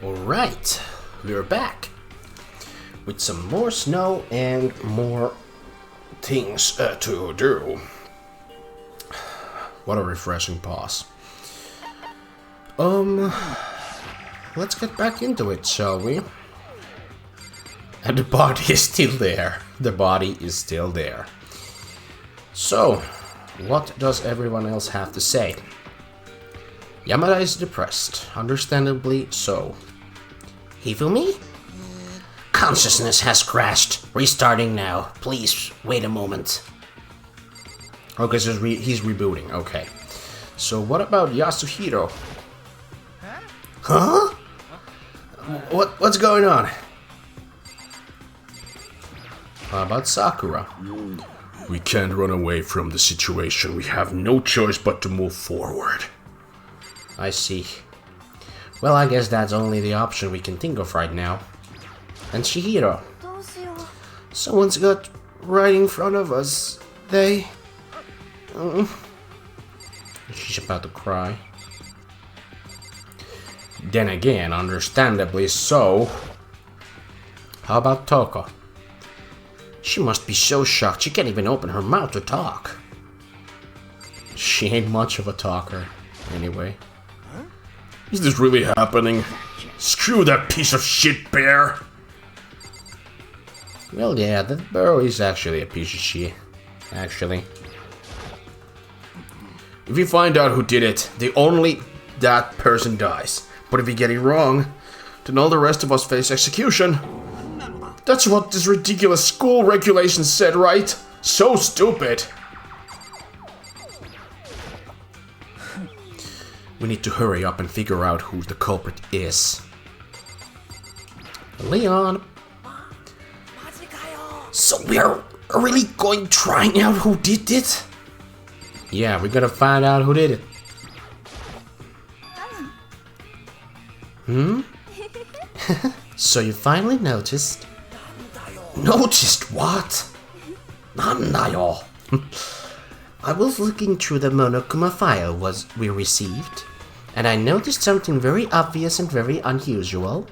Alright, we're back with some more snow and more things to do. What a refreshing pause. Let's get back into it, shall we? And the body is still there. The body is still there. So, what does everyone else have to say? Yamada is depressed, understandably so. Hifumi? Consciousness has crashed. Restarting now. Please, wait a moment. Okay, so he's rebooting, okay. So what about Yasuhiro? Huh? What's going on? How about Sakura? We can't run away from the situation. We have no choice but to move forward. I see. Well, I guess that's only the option we can think of right now. And Chihiro. Someone's got right in front of us. They... She's about to cry. Then again, understandably so. How about Toko? She must be so shocked she can't even open her mouth to talk. She ain't much of a talker, anyway. Is this really happening? Screw that piece of shit bear! Well, yeah, that bear is actually a piece of shit. Actually. If we find out who did it, only that person dies. But if we get it wrong, then all the rest of us face execution. That's what this ridiculous school regulation said, right? So stupid! We need to hurry up and figure out who the culprit is. Leon! So we're really going trying out who did it? Yeah, we're gonna find out who did it. So you finally noticed? Noticed what? Nandayo. I was looking through the Monokuma file we received, and I noticed something very obvious and very unusual.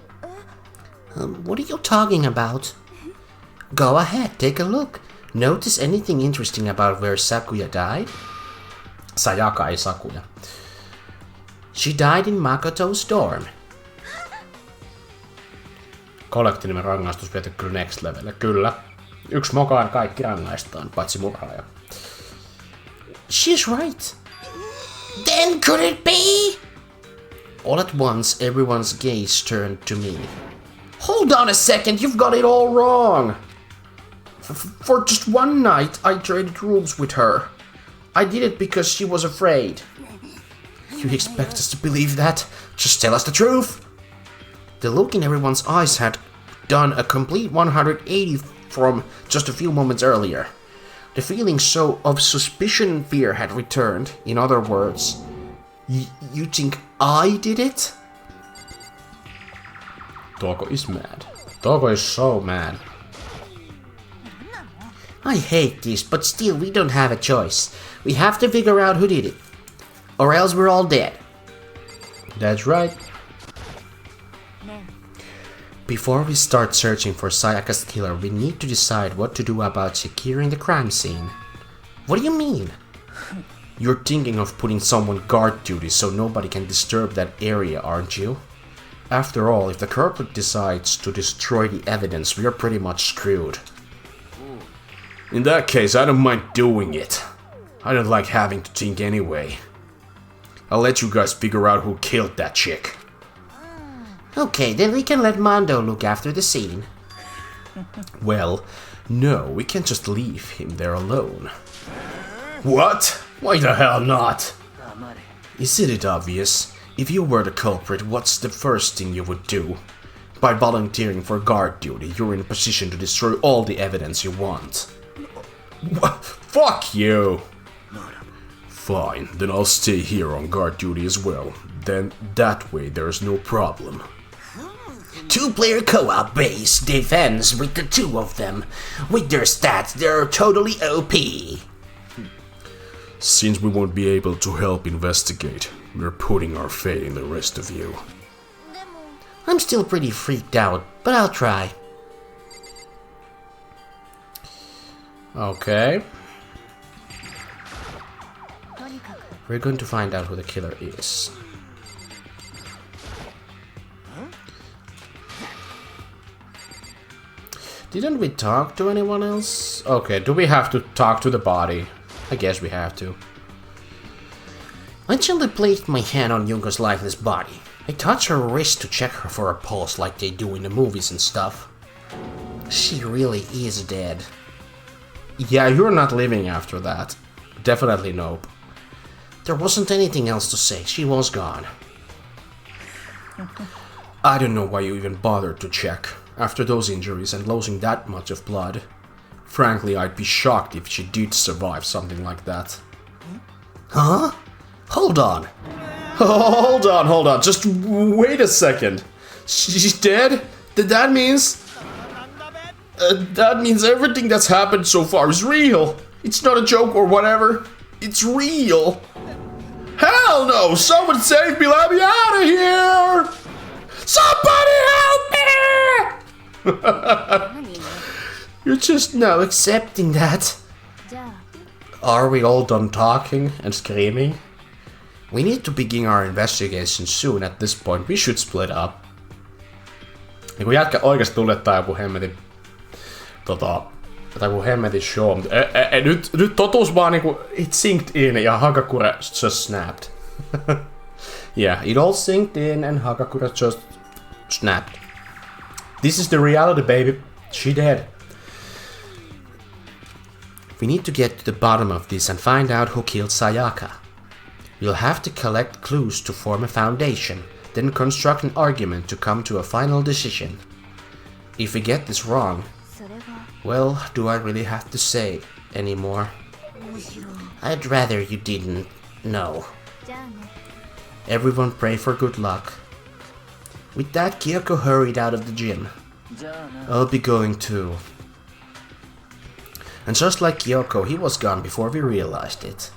What are you talking about? Go ahead, take a look. Notice anything interesting about where Sakuya died? Sayaka ei Sakuya. She died in Makoto's dorm. Kollektiivinen rangaistus viety kyllä next level. Kyllä. Yksi mokaan kaikki rangaistaan, paitsi murhaaja. She's right. Then could it be? All at once, everyone's gaze turned to me. Hold on a second, you've got it all wrong. For just one night, I traded rooms with her. I did it because she was afraid. You expect us to believe that? Just tell us the truth. The look in everyone's eyes had done a complete 180 from just a few moments earlier. The feeling of suspicion and fear had returned. In other words, you think I did it? Toko is mad. Toko is so mad. I hate this, but still we don't have a choice. We have to figure out who did it. Or else we're all dead. That's right. Before we start searching for Sayaka's killer, we need to decide what to do about securing the crime scene. What do you mean? You're thinking of putting someone guard duty so nobody can disturb that area, aren't you? After all, if the culprit decides to destroy the evidence, we're pretty much screwed. In that case, I don't mind doing it. I don't like having to think anyway. I'll let you guys figure out who killed that chick. Okay, then we can let Mondo look after the scene. Well, no, we can't just leave him there alone. What? Why the hell not? Isn't it obvious? If you were the culprit, what's the first thing you would do? By volunteering for guard duty, you're in a position to destroy all the evidence you want. Fuck you! Fine, then I'll stay here on guard duty as well. Then that way there's no problem. Two-player co-op base defense with the two of them. With their stats, they're totally OP. Since we won't be able to help investigate, we're putting our fate in the rest of you. I'm still pretty freaked out, but I'll try. Okay. We're going to find out who the killer is. Didn't we talk to anyone else? Okay, do we have to talk to the body? I guess we have to. I gently placed my hand on Junko's lifeless body. I touched her wrist to check her for a pulse like they do in the movies and stuff. She really is dead. Yeah, you're not living after that. Definitely nope. There wasn't anything else to say. She was gone. I don't know why you even bothered to check. After those injuries and losing that much of blood. Frankly, I'd be shocked if she did survive something like that. Huh? Hold on. Hold on. Just wait a second. She's dead? That means... that means everything that's happened so far is real. It's not a joke or whatever. It's real. Hell no! Someone save me! Let me out of here! Somebody help me! You're just now accepting that. Are we all done talking and screaming? We need to begin our investigation soon. At this point, we should split up. Niin kun jätkä oikeesti tulettaa joku hemmetin... joku hemmetin show. Nyt totuus vaan niinku... It sinked in ja Hagakure just snapped. Yeah, it all sinked in and Hagakure just snapped. This is the reality, baby. She dead. We need to get to the bottom of this and find out who killed Sayaka. We'll have to collect clues to form a foundation, then construct an argument to come to a final decision. If we get this wrong, well, do I really have to say anymore? I'd rather you didn't know. Everyone pray for good luck. With that, Kyoko hurried out of the gym. I'll be going too. And just like Kyoko, he was gone before we realized it.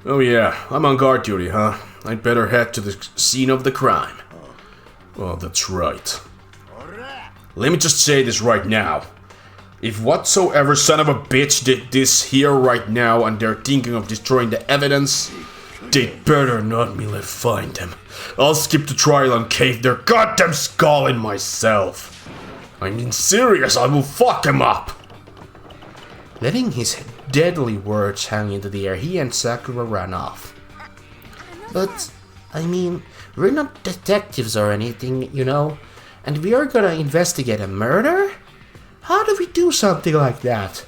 Oh yeah, I'm on guard duty, huh? I'd better head to the scene of the crime. Oh, that's right. Let me just say this right now. If whatsoever son of a bitch did this here right now and they're thinking of destroying the evidence, they'd better not me let find them. I'll skip the trial and cave their goddamn skull in myself. I mean serious, I will fuck him up. Letting his deadly words hang into the air, he and Sakura ran off. But, I mean, we're not detectives or anything, you know, and we are gonna investigate a murder? How do we do something like that?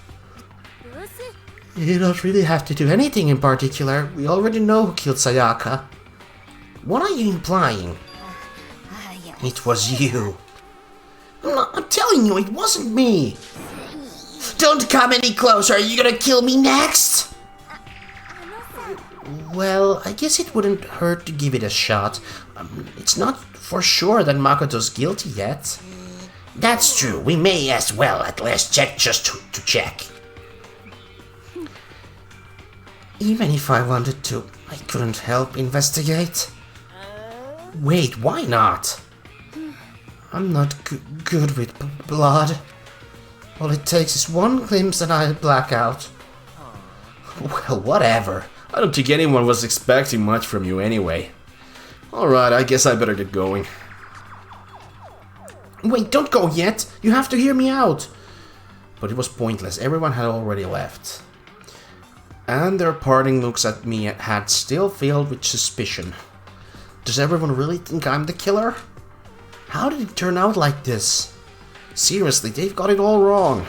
You don't really have to do anything in particular. We already know who killed Sayaka. What are you implying? It was you. I'm telling you, it wasn't me. Don't come any closer, are you gonna kill me next? Well, I guess it wouldn't hurt to give it a shot. It's not for sure that Makoto's guilty yet. That's true, we may as well at least check just to check. Even if I wanted to, I couldn't help investigate. Wait, why not? I'm not good with blood. All it takes is one glimpse and I black out. Well, whatever. I don't think anyone was expecting much from you anyway. Alright, I guess I better get going. Wait, don't go yet! You have to hear me out! But it was pointless, everyone had already left. And their parting looks at me had still filled with suspicion. Does everyone really think I'm the killer? How did it turn out like this? Seriously, they've got it all wrong.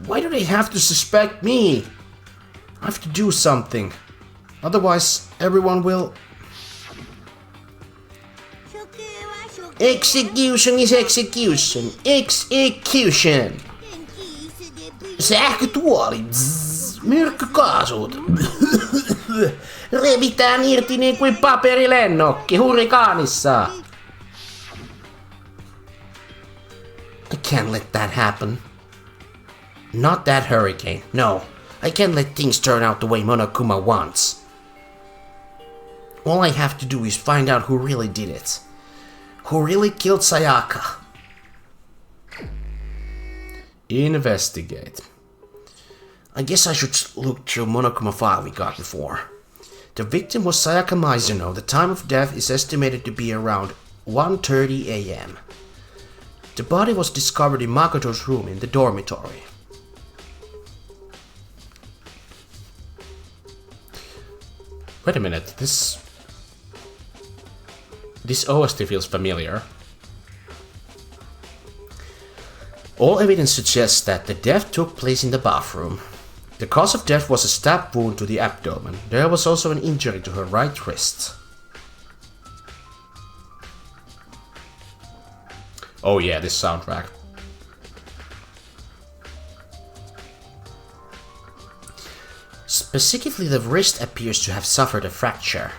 Why do they have to suspect me? I have to do something. Otherwise, everyone will... Execution is execution. Execution. Sähkötuoli. Myrkkykaasut. Revitään irti niin kuin paperilennokki hurrikaanissa. I can't let that happen. Not that hurricane, no. I can't let things turn out the way Monokuma wants. All I have to do is find out who really did it. Who really killed Sayaka? Investigate. I guess I should look through Monokuma file we got before. The victim was Sayaka Maizonon. The time of death is estimated to be around 1:30 a.m. The body was discovered in Makoto's room in the dormitory. Wait a minute, this OST feels familiar. All evidence suggests that the death took place in the bathroom. The cause of death was a stab wound to the abdomen. There was also an injury to her right wrist. Oh yeah, this soundtrack. Specifically, the wrist appears to have suffered a fracture.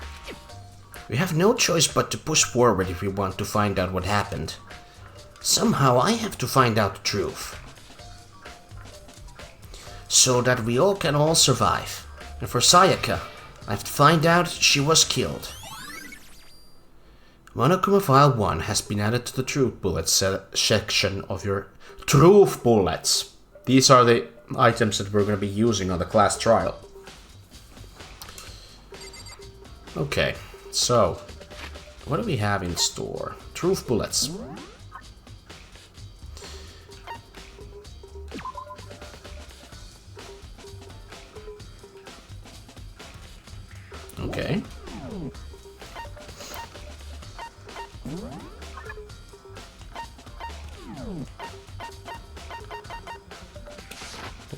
We have no choice but to push forward if we want to find out what happened. Somehow I have to find out the truth. So that we all can survive. And for Sayaka, I have to find out she was killed. Monokuma File 1 has been added to the Truth Bullets section of your Truth Bullets. These are the items that we're going to be using on the class trial. Okay, so what do we have in store? Truth Bullets. Okay.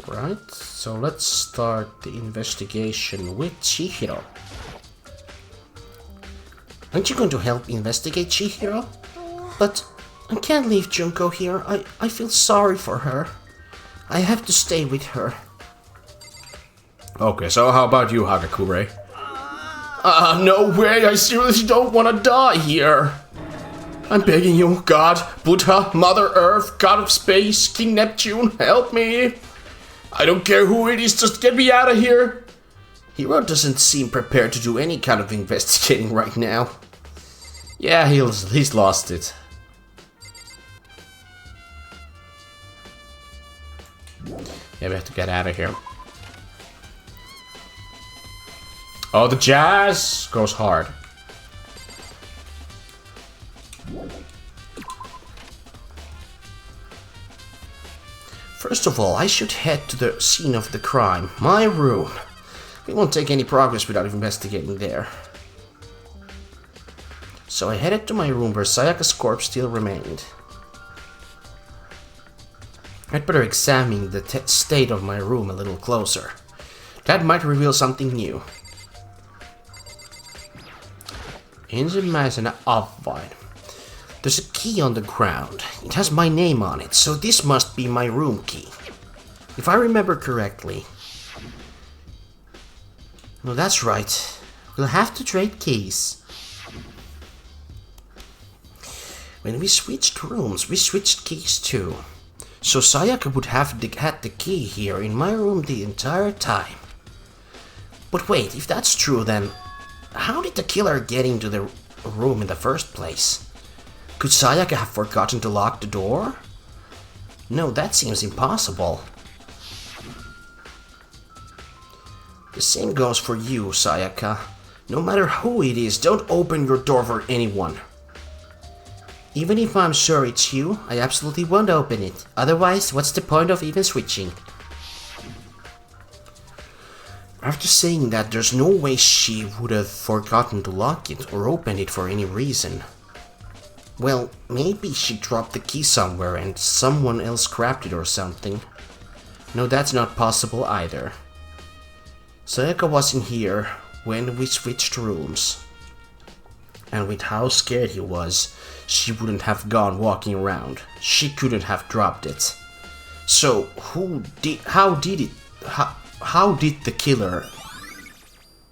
Alright, so let's start the investigation with Chihiro. Aren't you going to help investigate Chihiro? But I can't leave Junko here. I feel sorry for her. I have to stay with her. Okay, so how about you, Hagakure? No way, I seriously don't want to die here. I'm begging you, God, Buddha, Mother Earth, God of Space, King Neptune, help me. I don't care who it is, just get me out of here. Hiro doesn't seem prepared to do any kind of investigating right now. Yeah, he's lost it. Yeah, we have to get out of here. Oh, the jazz goes hard. First of all, I should head to the scene of the crime, my room. We won't take any progress without investigating there. So I headed to my room where Sayaka's corpse still remained. I'd better examine the state of my room a little closer. That might reveal something new. Ensimmäisenä avain. There's a key on the ground. It has my name on it, so this must be my room key. If I remember correctly. No, that's right. We'll have to trade keys. When we switched rooms, we switched keys too. So Sayaka would have had the key here in my room the entire time. But wait, if that's true, then how did the killer get into the room in the first place? Could Sayaka have forgotten to lock the door? No, that seems impossible. The same goes for you, Sayaka. No matter who it is, don't open your door for anyone. Even if I'm sure it's you, I absolutely won't open it. Otherwise, what's the point of even switching? After saying that, there's no way she would have forgotten to lock it or open it for any reason. Well, maybe she dropped the key somewhere and someone else grabbed it or something. No, that's not possible either. Sayaka wasn't here when we switched rooms. And with how scared he was, she wouldn't have gone walking around. She couldn't have dropped it. So, how did the killer...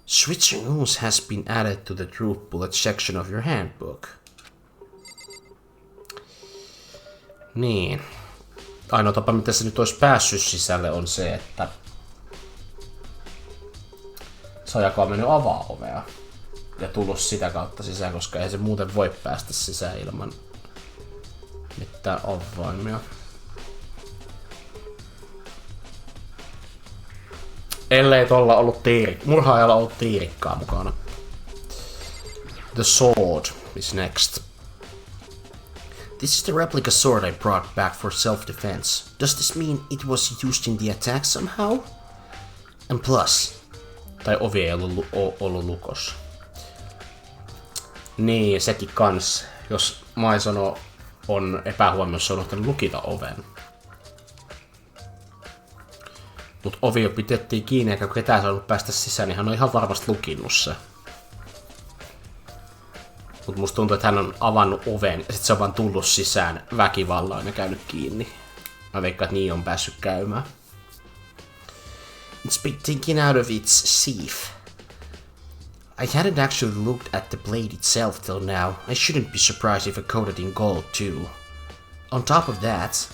Switching rooms has been added to the Truth Bullet section of your handbook. Niin. Ainoa tapa, mitä se nyt olisi päässyt sisälle, on se, että Sayaka on mennyt avaa ovea. ja tullut sitä kautta sisään, koska ei se muuten voi päästä sisään ilman mitään avaimia. Ellei tolla ollut murhaajalla ollut tiirikkaa mukana. The sword is next. This is the replica sword I brought back for self-defense. Does this mean it was used in the attack somehow? And plus, tai ovi ei ollut lukossa. Niin, sekin kans. Jos Maizono on epähuomiossa unohtanut lukita oven. Mut ovi jo pidettiin kiinni, eikä ketään saanut päästä sisään, niin hän on ihan varmasti lukinnut se. Mut musta tuntuu, että hän on avannut oven ja sit se on vaan tullut sisään väkivallaan ja käynyt kiinni. Mä veikkaan, että niin on päässyt käymään. It's been taken out of its sheath. I hadn't actually looked at the blade itself till now. I shouldn't be surprised if I coated in gold too. On top of that,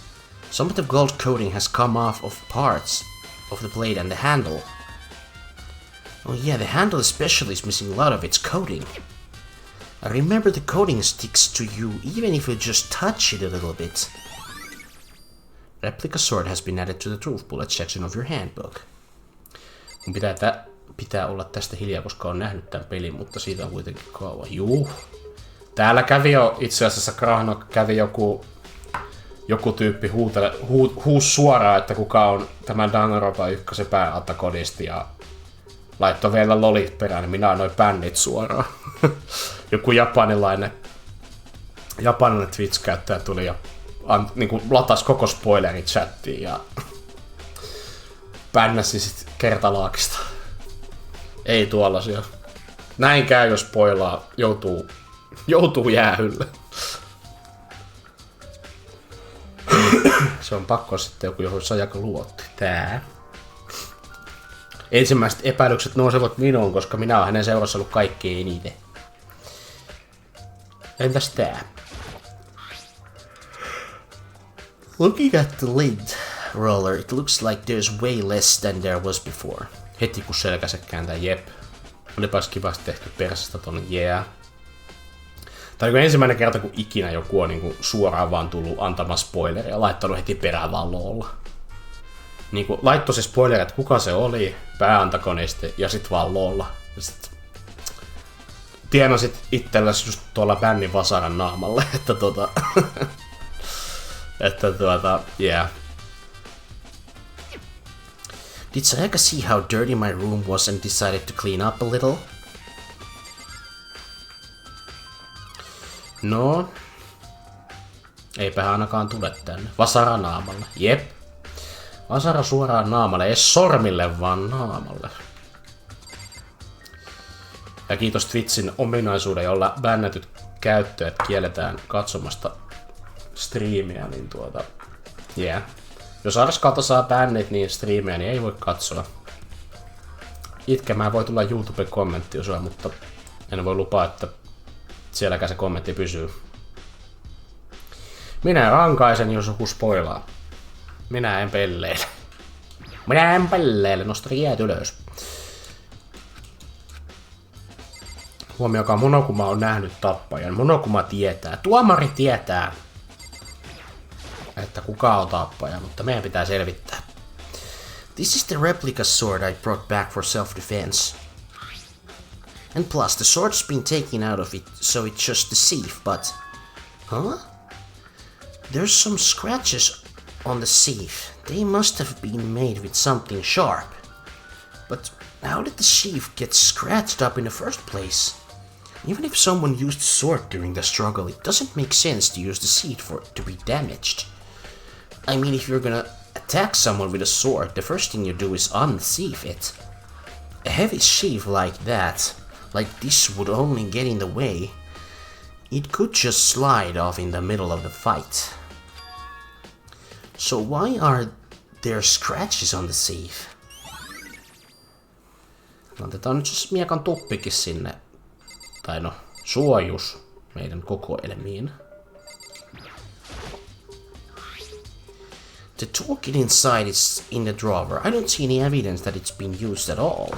some of the gold coating has come off of parts of the blade and the handle. Oh yeah, the handle especially is missing a lot of its coating. I remember the coating sticks to you even if you just touch it a little bit. Replica sword has been added to the truth bullet section of your handbook. Mun pitää olla tästä hiljaa, koska on nähnyt tämän pelin, mutta siitä on kuitenkin kauan. Juu. Täällä kävi jo itse asiassa kävi joku tyyppi huus suoraan, että kuka on tämän Danganronpa 1 pääantagonisti ja laittoi vielä lolit perään, niin minä annoin bännit suoraan. Joku japanilainen Twitch-käyttäjä tuli ja niinku latasi koko spoilerin chattiin ja bännäsi sit kertalaakista. Ei tuollaisia. Näin käy, jos spoilaa, joutuu jäähylle. Se on pakko sitten joku, johon Sajako luotti. Tää. Ensimmäiset epäilykset nousevat minuun, koska minä olen hänen seurassa ollut kaikkein eniten. Entäs tää? Looking at the lid roller, it looks like there's way less than there was before. Heti kun selkänsä kääntää, jep. Olipas kivasti tehty persästä tonne, yeah. Tämä on ensimmäinen kerta, kun ikinä joku on niinku suoraan vaan tullut antamaan spoileria ja laittanut heti perään vaan loolla. Niinku laittoi se spoileri, että kuka se oli, pääantagonisti, ja sit vaan loolla. Ja sit tienasit itselläsi just tuolla bännin vasaran naamalle, että yeah. Did Sayaka see how dirty my room was and decided to clean up a little? No. Eipä hän ainakaan tule tänne. Vasara naamalle. Jep. Vasara suoraan naamalle. Ei sormille, vaan naamalle. Ja kiitos Twitchin ominaisuuden, jolla bännätyt käyttäjät kielletään katsomasta striimiä, niin yeah. Jos Arskalta saa bännit, niin striimiä, niin ei voi katsoa. Itkemään voi tulla YouTube-kommenttiosuja, mutta en voi lupaa, että sielläkään se kommentti pysyy. Minä rankaisen, jos joku spoilaa. Minä en pelleile. Nosta jäät ylös. Huomioikaa, Monokuma on nähnyt tappajan. Monokuma tietää. Tuomari tietää, että kuka on tappaja, mutta meidän pitää selvittää. This is the replica sword I brought back for self-defense. And plus, the sword's been taken out of it, so it's just the sheath, but... Huh? There's some scratches on the sheath. They must have been made with something sharp. But how did the sheath get scratched up in the first place? Even if someone used the sword during the struggle, it doesn't make sense to use the sheath for it to be damaged. I mean, if you're gonna attack someone with a sword, the first thing you do is unsheath it. A heavy sheath like that, like this, would only get in the way. It could just slide off in the middle of the fight. So why are there scratches on the sheath? Otetaan nyt se miekan tuppikin sinne, tai no, suojus meidän kokoelmiin. The toolkit inside is in the drawer. I don't see any evidence that it's been used at all.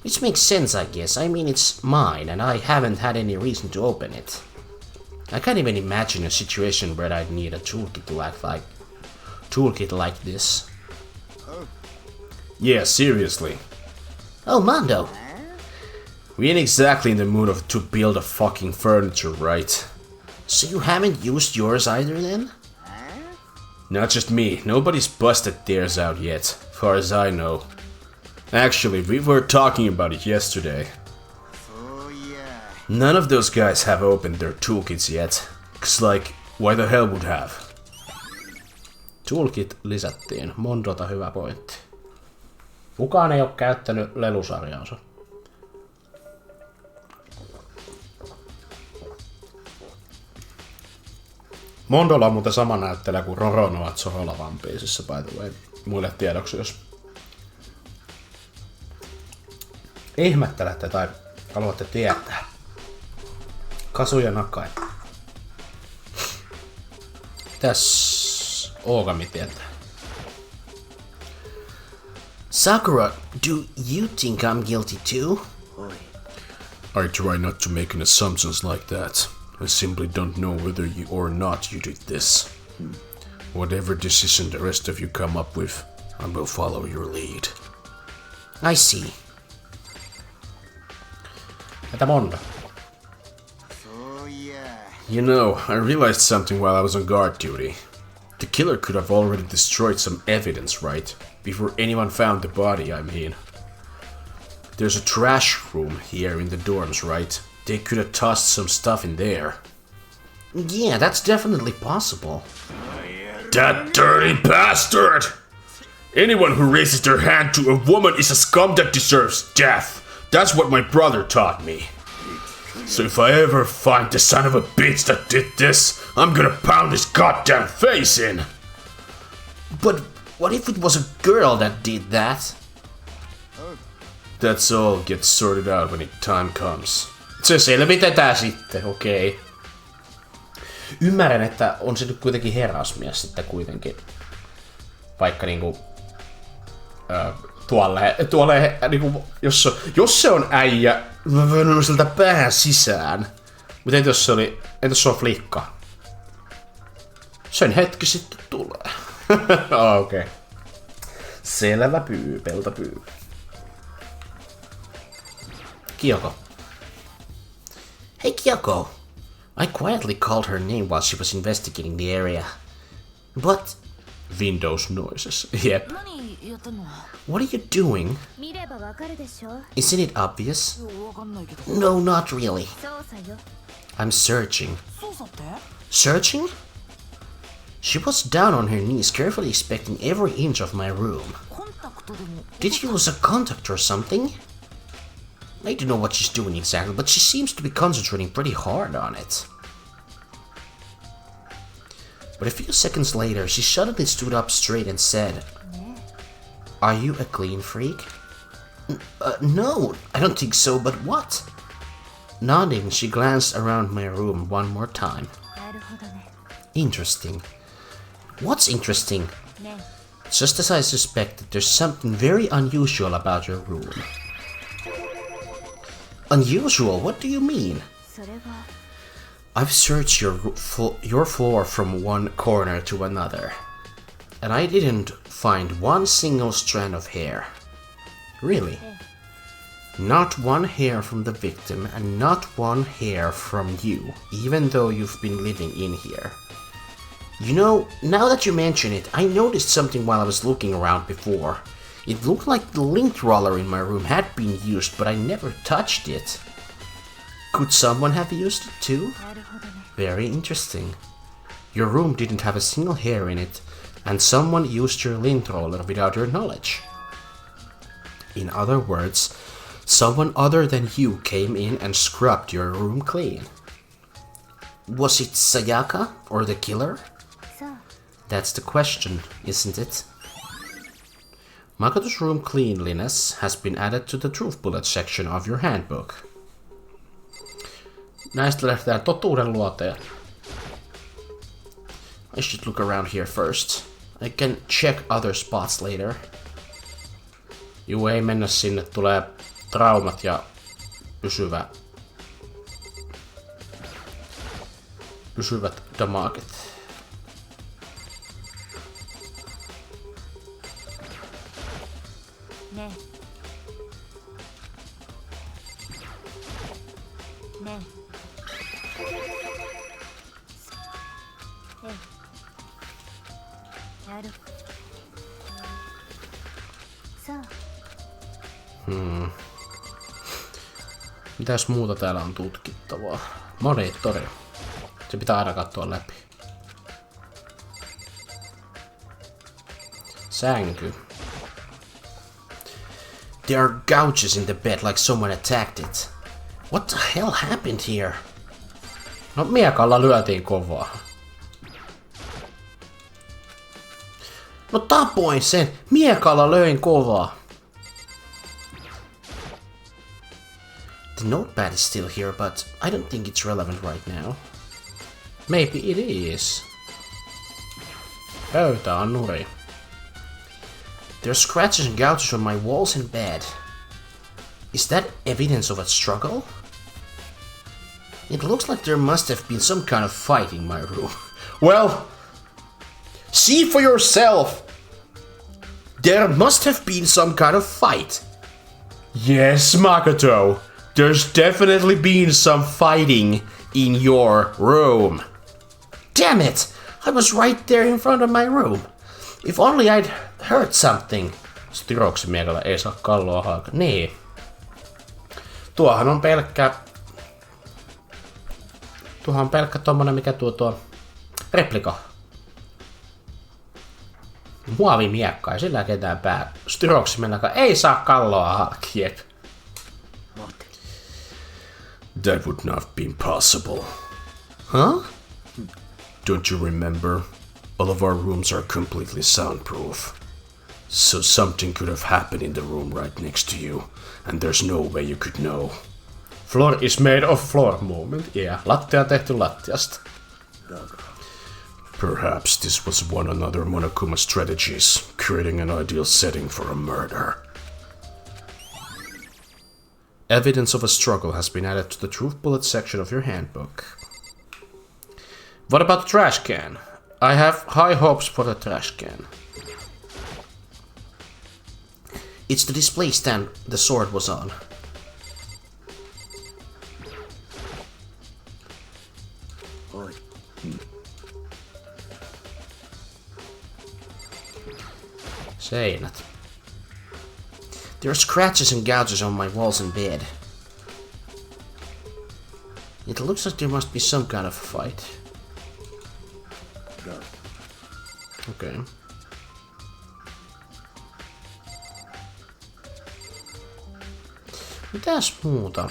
Which makes sense, I guess. I mean, it's mine, and I haven't had any reason to open it. I can't even imagine a situation where I'd need a toolkit like this. Yeah, seriously. Oh, Mondo! We ain't exactly in the mood to build a fucking furniture, right? So you haven't used yours either, then? Not just me. Nobody's busted theirs out yet, far as I know. Actually, we were talking about it yesterday. None of those guys have opened their toolkits yet. 'Cause like, why the hell would have? Toolkit lisättiin. Mondolta hyvä pointti. Kukaan ei ole käyttänyt lelusarjaansa. Mondolla on muuten sama näyttelijä kuin Roronoa Sohola One Piecessä, by the way. Muille tiedoksi, jos ihmettelette tai haluatte tietää. Kazuya Nakai. Tässä Oogami tietää. Sakura, do you think I'm guilty too? I try not to make any assumptions like that. I simply don't know whether you or not you did this. Whatever decision the rest of you come up with, I will follow your lead. I see. Entä Mondo? You know, I realized something while I was on guard duty. The killer could have already destroyed some evidence, right? Before anyone found the body, I mean. There's a trash room here in the dorms, right? They could have tossed some stuff in there. Yeah, that's definitely possible. That dirty bastard! Anyone who raises their hand to a woman is a scum that deserves death. That's what my brother taught me. So if I ever find the son of a bitch that did this, I'm gonna pound his goddamn face in! But what if it was a girl that did that? That's all gets sorted out when time comes. Se selvitetään sitten, okei. Okay. Ymmärrän, että on se nyt kuitenkin herrasmies sitten kuitenkin. Vaikka niinku tuolle niinku, jos se on äijä, mä voin sieltä pään sisään. Mutta entäs se on flikka? Sen hetki sitten tulee. Okei. Okay. Selvä pyy, peltapyy. Kyoko. Hey Kyoko. I quietly called her name while she was investigating the area. But... Windows noises. Yep. What are you doing? Isn't it obvious? No, not really. I'm searching. Searching? She was down on her knees, carefully inspecting every inch of my room. Did you lose a contact or something? I don't know what she's doing exactly, but she seems to be concentrating pretty hard on it. But a few seconds later, she suddenly stood up straight and said, "Are you a clean freak?" No, I don't think so, but what? Nodding, she glanced around my room one more time. Interesting. What's interesting? Just as I suspected, there's something very unusual about your room. Unusual? What do you mean? I've searched your floor from one corner to another, and I didn't find one single strand of hair. Really? Not one hair from the victim, and not one hair from you, even though you've been living in here. You know, now that you mention it, I noticed something while I was looking around before. It looked like the lint roller in my room had been used, but I never touched it. Could someone have used it too? Very interesting. Your room didn't have a single hair in it, and someone used your lint roller without your knowledge. In other words, someone other than you came in and scrubbed your room clean. Was it Sayaka or the killer? That's the question, isn't it? Makoto's room cleanliness has been added to the truth bullet section of your handbook. Näistä lähdetään totuuden luoteen. I should look around here first. I can check other spots later. Juu, ei mennä sinne, tulee traumat ja pysyvät damaget. Ne. Yaru. Mitäs muuta täällä on tutkittavaa? Monitori. Se pitää aina katsoa läpi. Sänky. There are gouges in the bed like someone attacked it. What the hell happened here? No miekalla lyötiin kovaa. No tapoin sen. Miekalla löin kovaa. The notepad is still here, but I don't think it's relevant right now. Maybe it is. Pöytä on nuri. There are scratches and gouges on my walls and bed. Is that evidence of a struggle? It looks like there must have been some kind of fight in my room. Well, see for yourself! There must have been some kind of fight. Yes, Makoto. There's definitely been some fighting in your room. Damn it! I was right there in front of my room. If only I'd heard something. Styroksimiekalla ei saa kalloa halka. Niin. Tuohan on pelkkä... Tuohan on pelkkä tommonen, mikä tuo replika. Muovimiekka, ei sillä ketään pää. Styroksimiekalla ei saa kalloa halki. Jep. That would not have been possible. Huh? Don't you remember? All of our rooms are completely soundproof. So something could have happened in the room right next to you, and there's no way you could know. Floor is made of floor movement. Yeah, lattia on tehty lattiasta. Perhaps this was one another Monokuma's strategies, creating an ideal setting for a murder. Evidence of a struggle has been added to the truth bullet section of your handbook. What about the trash can? I have high hopes for the trash can. It's the display stand the sword was on. Seinät. There are scratches and gouges on my walls and bed. It looks like there must be some kind of a fight. Okay. Mitäs muuta?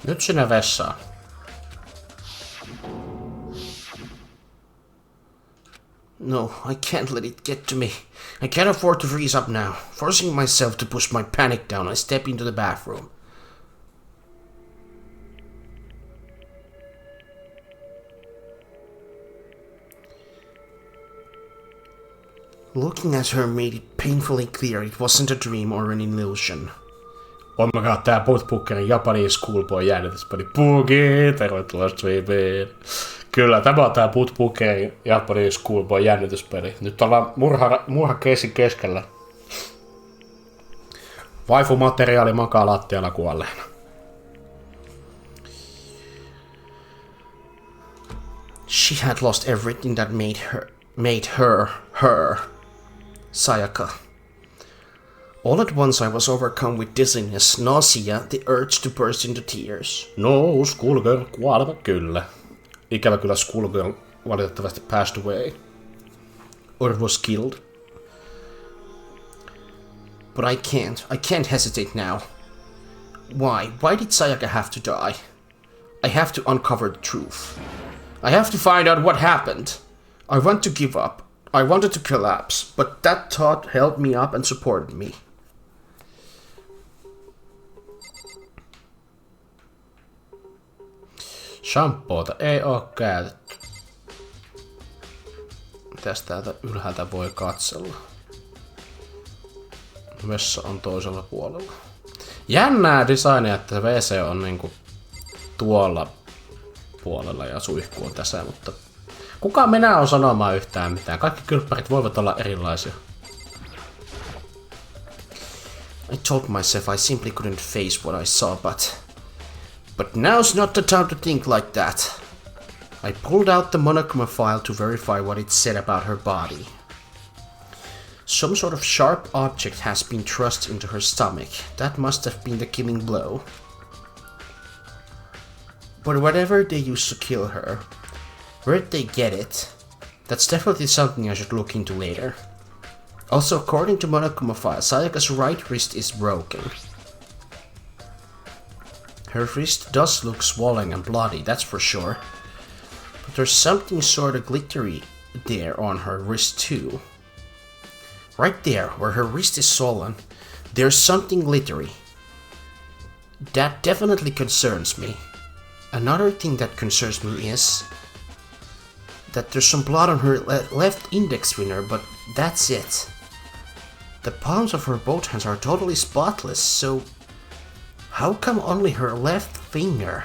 Nyt sinne vessaan. No, I can't let it get to me. I can't afford to freeze up now. Forcing myself to push my panic down, I step into the bathroom. Looking at her made it painfully clear it wasn't a dream or an illusion. Oh my god, tää Bootbookerin Japanese Schoolboy jännityspeli. Puki, tervetuloa Striimiin. Kyllä, tämä on tää Bootbookerin Japanese Schoolboy jännityspeli. Nyt ollaan murhakeissin keskellä. Waifu-materiaali makaa lattialla kuolleena. She had lost everything that made her. Sayaka. All at once I was overcome with dizziness, nausea, the urge to burst into tears. No, Schoolgirl kuolema kyllä. Ikävä kyllä Schoolgirl valitettavasti passed away. Or was killed. But I can't hesitate now. Why? Why did Sayaka have to die? I have to uncover the truth. I have to find out what happened. I want to give up. I wanted to collapse, but that thought held me up and supported me. Shampoota ei oo käytetty. Mitäs täältä ylhäältä voi katsella? Vessa on toisella puolella. Jännää designia, että se WC on niinku tuolla puolella ja suihku on tässä, mutta kuka minä on sanomaan yhtään mitään? Kaikki kylppärit voivat olla erilaisia. I told myself I simply couldn't face what I saw, but now's not the time to think like that. I pulled out the monochrome file to verify what it said about her body. Some sort of sharp object has been thrust into her stomach. That must have been the killing blow. But whatever they used to kill her, where'd they get it? That's definitely something I should look into later. Also, according to monochrome file, Sayaka's right wrist is broken. Her wrist does look swollen and bloody, that's for sure. But there's something sort of glittery there on her wrist too. Right there, where her wrist is swollen, there's something glittery. That definitely concerns me. Another thing that concerns me is that there's some blood on her left index finger, but that's it. The palms of her both hands are totally spotless, so how come only her left finger?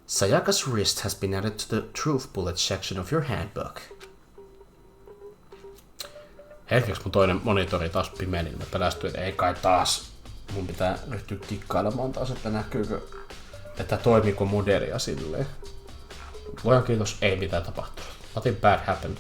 Sayaka's wrist has been added to the truth bullet section of your handbook. Hetkeksi mun toinen monitori taas pimeni, niin mä pelästyin, että ei kai taas. Mun pitää ryhtyä kikkailemaan taas, että näkyykö, että toimiiko modelia silleen. Luojan kiitos, ei mitään tapahtunut. Nothing bad happened.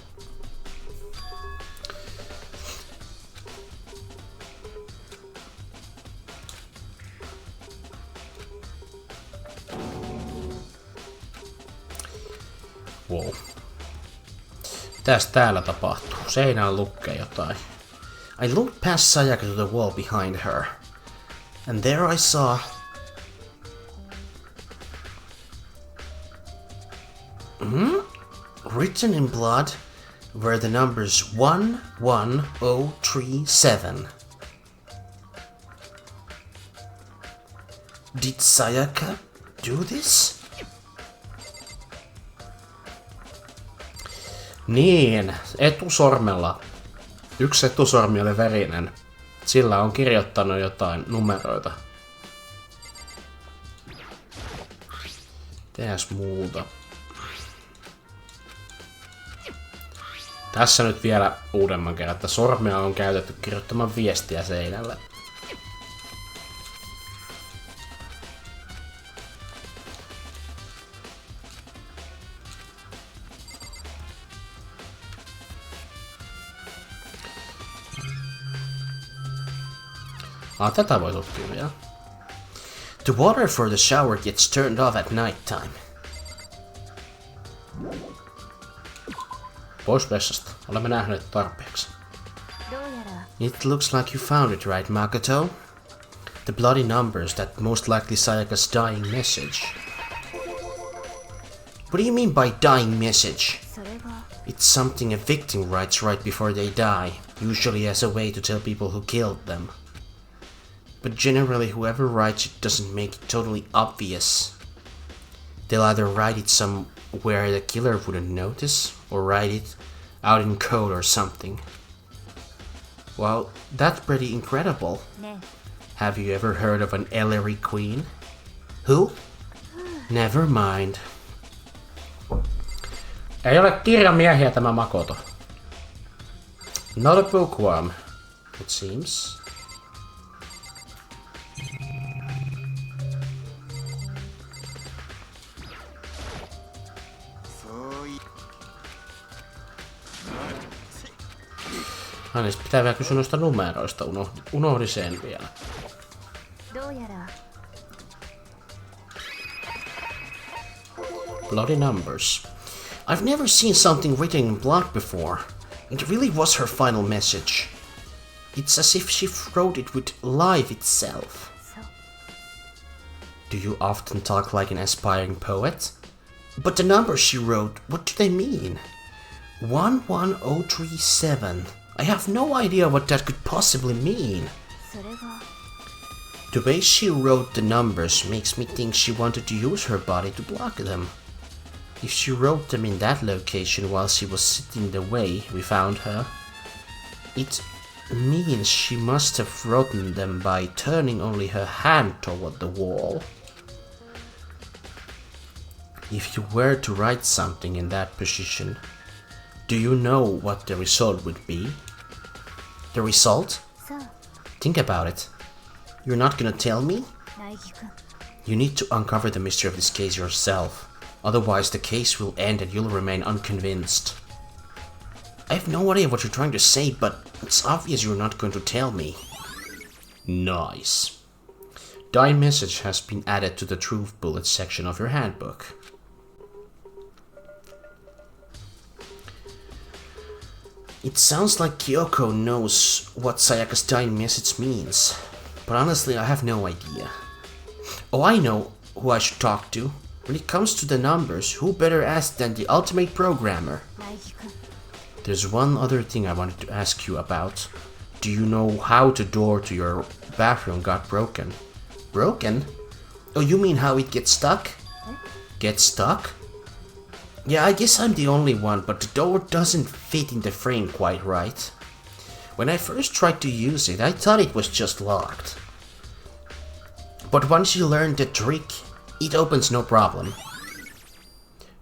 Wow. Mitäs täällä tapahtuu? Seinään lukee jotain. I looked past Sayaka to the wall behind her, and there I saw... Written in blood were the numbers 11037. Did Sayaka do this? Niin, etusormella. Yksi etusormi oli verinen. Sillä on kirjoittanut jotain numeroita. Tehdääs muuta. Tässä nyt vielä uudemman kerran, että sormea on käytetty kirjoittamaan viestiä seinälle. Tätä voi tutkia vielä. The water for the shower gets turned off at night time. Pois vessasta. Olemme nähneet tarpeeksi. It looks like you found it, right, Makoto? The bloody numbers, that most likely Sayaka's dying message. What do you mean by dying message? It's something a victim writes right before they die, usually as a way to tell people who killed them. But generally whoever writes it doesn't make it totally obvious. They'll either write it somewhere the killer wouldn't notice, or write it out in code or something. Well, that's pretty incredible. Have you ever heard of an Ellery Queen? Who? Never mind. Ei ole kirjamiehiä tämä Makoto. Not a bookworm, it seems. Niin pitää vielä kysyä noista numeroista, unohdin sen vielä. Bloody numbers. I've never seen something written in blood before. It really was her final message. It's as if she wrote it with life itself. Do you often talk like an aspiring poet? But the numbers she wrote, what do they mean? 11037. I have no idea what that could possibly mean. The way she wrote the numbers makes me think she wanted to use her body to block them. If she wrote them in that location while she was sitting the way we found her, it means she must have written them by turning only her hand toward the wall. If you were to write something in that position, do you know what the result would be? The result? Think about it. You're not gonna tell me? You need to uncover the mystery of this case yourself. Otherwise the case will end and you'll remain unconvinced. I have no idea what you're trying to say, but it's obvious you're not going to tell me. Nice. Thy message has been added to the truth bullet section of your handbook. It sounds like Kyoko knows what Sayaka's dying message means, but honestly I have no idea. Oh, I know who I should talk to. When it comes to the numbers, who better ask than the ultimate programmer? There's one other thing I wanted to ask you about. Do you know how the door to your bathroom got broken? Broken? Oh, you mean how it gets stuck? Get stuck? Yeah, I guess I'm the only one, but the door doesn't fit in the frame quite right. When I first tried to use it, I thought it was just locked. But once you learn the trick, it opens no problem.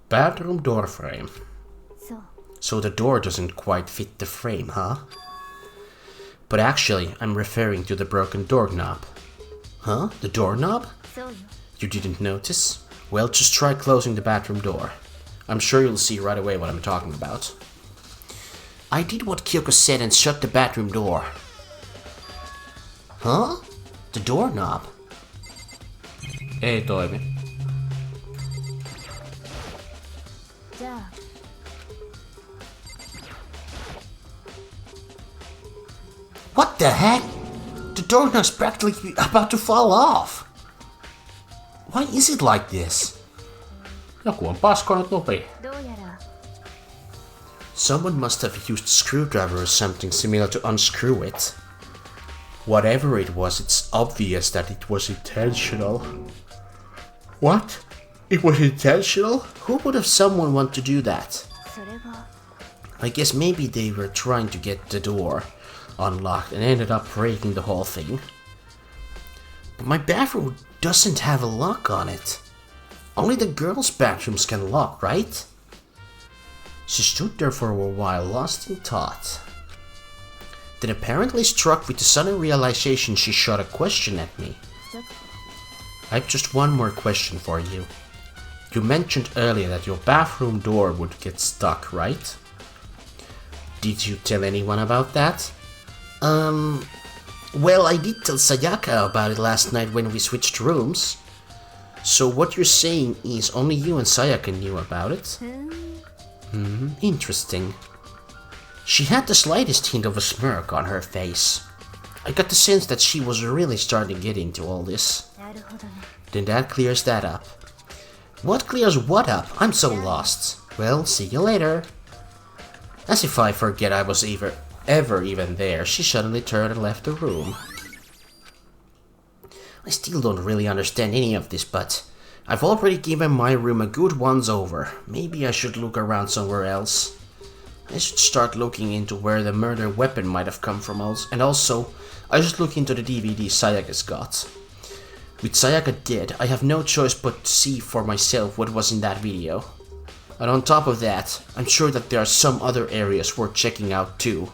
Bathroom door frame. So the door doesn't quite fit the frame, huh? But actually, I'm referring to the broken doorknob. Huh? The doorknob? You didn't notice? Well, just try closing the bathroom door. I'm sure you'll see right away what I'm talking about. I did what Kyoko said and shut the bathroom door. Huh? The doorknob? Ei toimi. What the heck? The doorknob's practically about to fall off. Why is it like this? Joku on paskonut nupi. Someone must have used a screwdriver or something similar to unscrew it. Whatever it was, it's obvious that it was intentional. What? It was intentional? Who would have someone want to do that? I guess maybe they were trying to get the door unlocked and ended up breaking the whole thing. But my bathroom doesn't have a lock on it. Only the girls' bathrooms can lock, right? She stood there for a while, lost in thought. Then apparently struck with the sudden realization, she shot a question at me. I have just one more question for you. You mentioned earlier that your bathroom door would get stuck, right? Did you tell anyone about that? Well, I did tell Sayaka about it last night when we switched rooms. So what you're saying is only you and Sayaka knew about it? Interesting. She had the slightest hint of a smirk on her face. I got the sense that she was really starting to get into all this. Then that clears that up. What clears what up? I'm so lost. Well, see you later. As if I forget I was ever even there, she suddenly turned and left the room. I still don't really understand any of this, but I've already given my room a good once over. Maybe I should look around somewhere else. I should start looking into where the murder weapon might have come from, and also I should look into the DVD Sayaka's got. With Sayaka dead, I have no choice but to see for myself what was in that video. And on top of that, I'm sure that there are some other areas worth checking out too.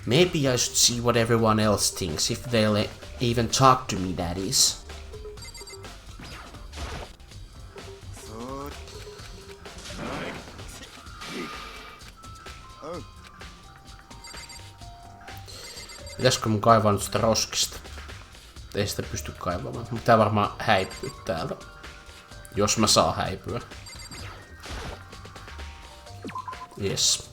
Maybe I should see what everyone else thinks, if they'll even talk to me, that is. Pitäisikö mun kaivaa nyt sitä roskista? Ei sitä pysty kaivamaan. Pitää varmaan häipyä täältä. Jos mä saan häipyä. Yes.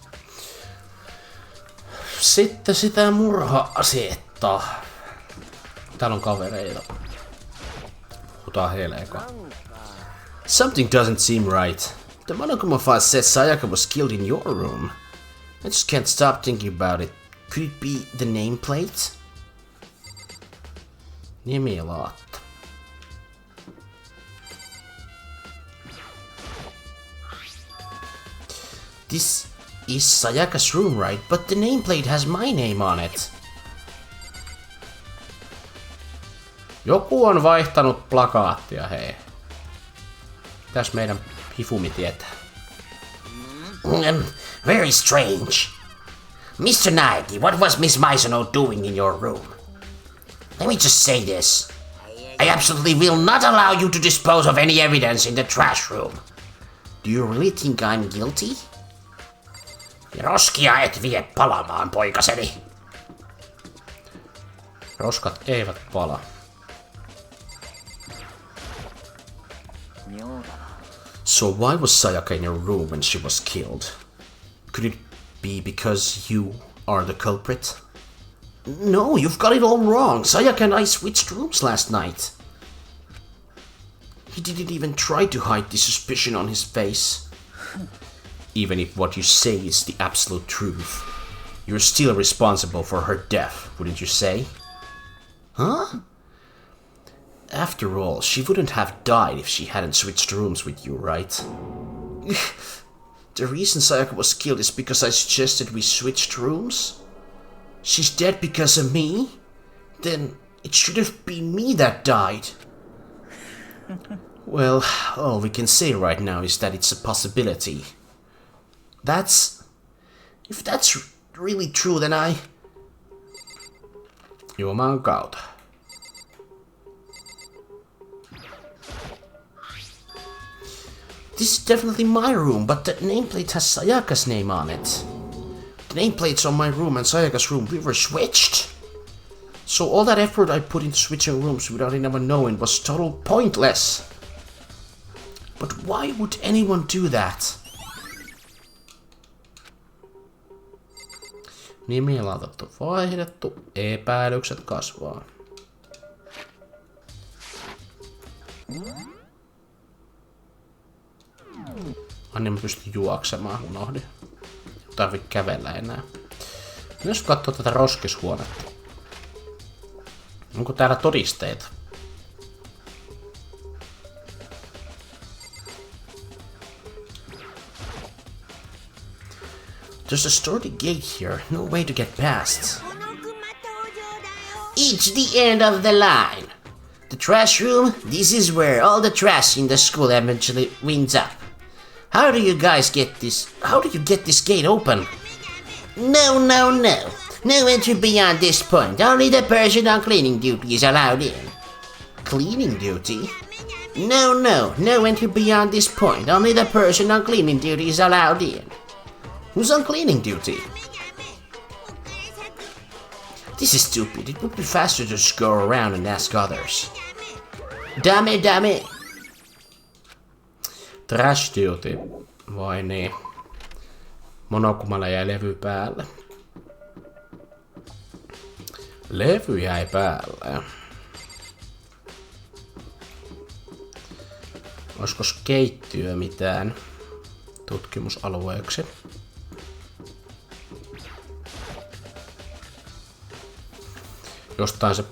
Sitten sitä murha-asetta. Täällä on kavereita. Puhutaan heille eka. Something doesn't seem right. The Monokuma file says Sayaka was killed in your room. I just can't stop thinking about it. Could it be the nameplate? Nimilaatto. This is Sayaka's room, right? But the nameplate has my name on it. Joku on vaihtanut plakaattia, hei. Mitäs meidän Hifumi tietää? Very strange. Mr. Naegi, what was Miss Maizonon doing in your room? Let me just say this. I absolutely will not allow you to dispose of any evidence in the trash room. Do you really think I'm guilty? Roskia et vie palamaan, poikaseni. Roskat eivät pala. So why was Sayaka in your room when she was killed? Could it be because you are the culprit? No, you've got it all wrong. Sayaka and I switched rooms last night. He didn't even try to hide the suspicion on his face. Even if what you say is the absolute truth, you're still responsible for her death, wouldn't you say? Huh? After all, she wouldn't have died if she hadn't switched rooms with you, right? The reason Sayaka was killed is because I suggested we switched rooms? She's dead because of me? Then it should have been me that died. Well, all we can say right now is that it's a possibility. If that's really true, then Juman kautta. This is definitely my room, but the nameplate has Sayaka's name on it. The nameplates on my room and Sayaka's room, we were switched. So all that effort I put into switching rooms without anyone knowing was total pointless. But why would anyone do that? Nimilautat on vaihdettu, epäilykset kasvaa. Anni mä pystyn juoksemaan, unohdin. Ei tarvi kävellä enää. Jos katsoo tätä roskishuonetta. Onko täällä todisteita? There's a sturdy gate here, no way to get past. It's the end of the line. The trash room, this is where all the trash in the school eventually winds up. How do you get this gate open? No. No entry beyond this point. Only the person on cleaning duty is allowed in. Cleaning duty? No entry beyond this point. Only the person on cleaning duty is allowed in. Who's on cleaning duty? This is stupid. It would be faster to just go around and ask others. Dame. Trash duty. Vai niin. Monokumalla jäi levy päälle. Levy jäi päälle. Olisiko keittiö mitään tutkimusalueeksi? Jostain se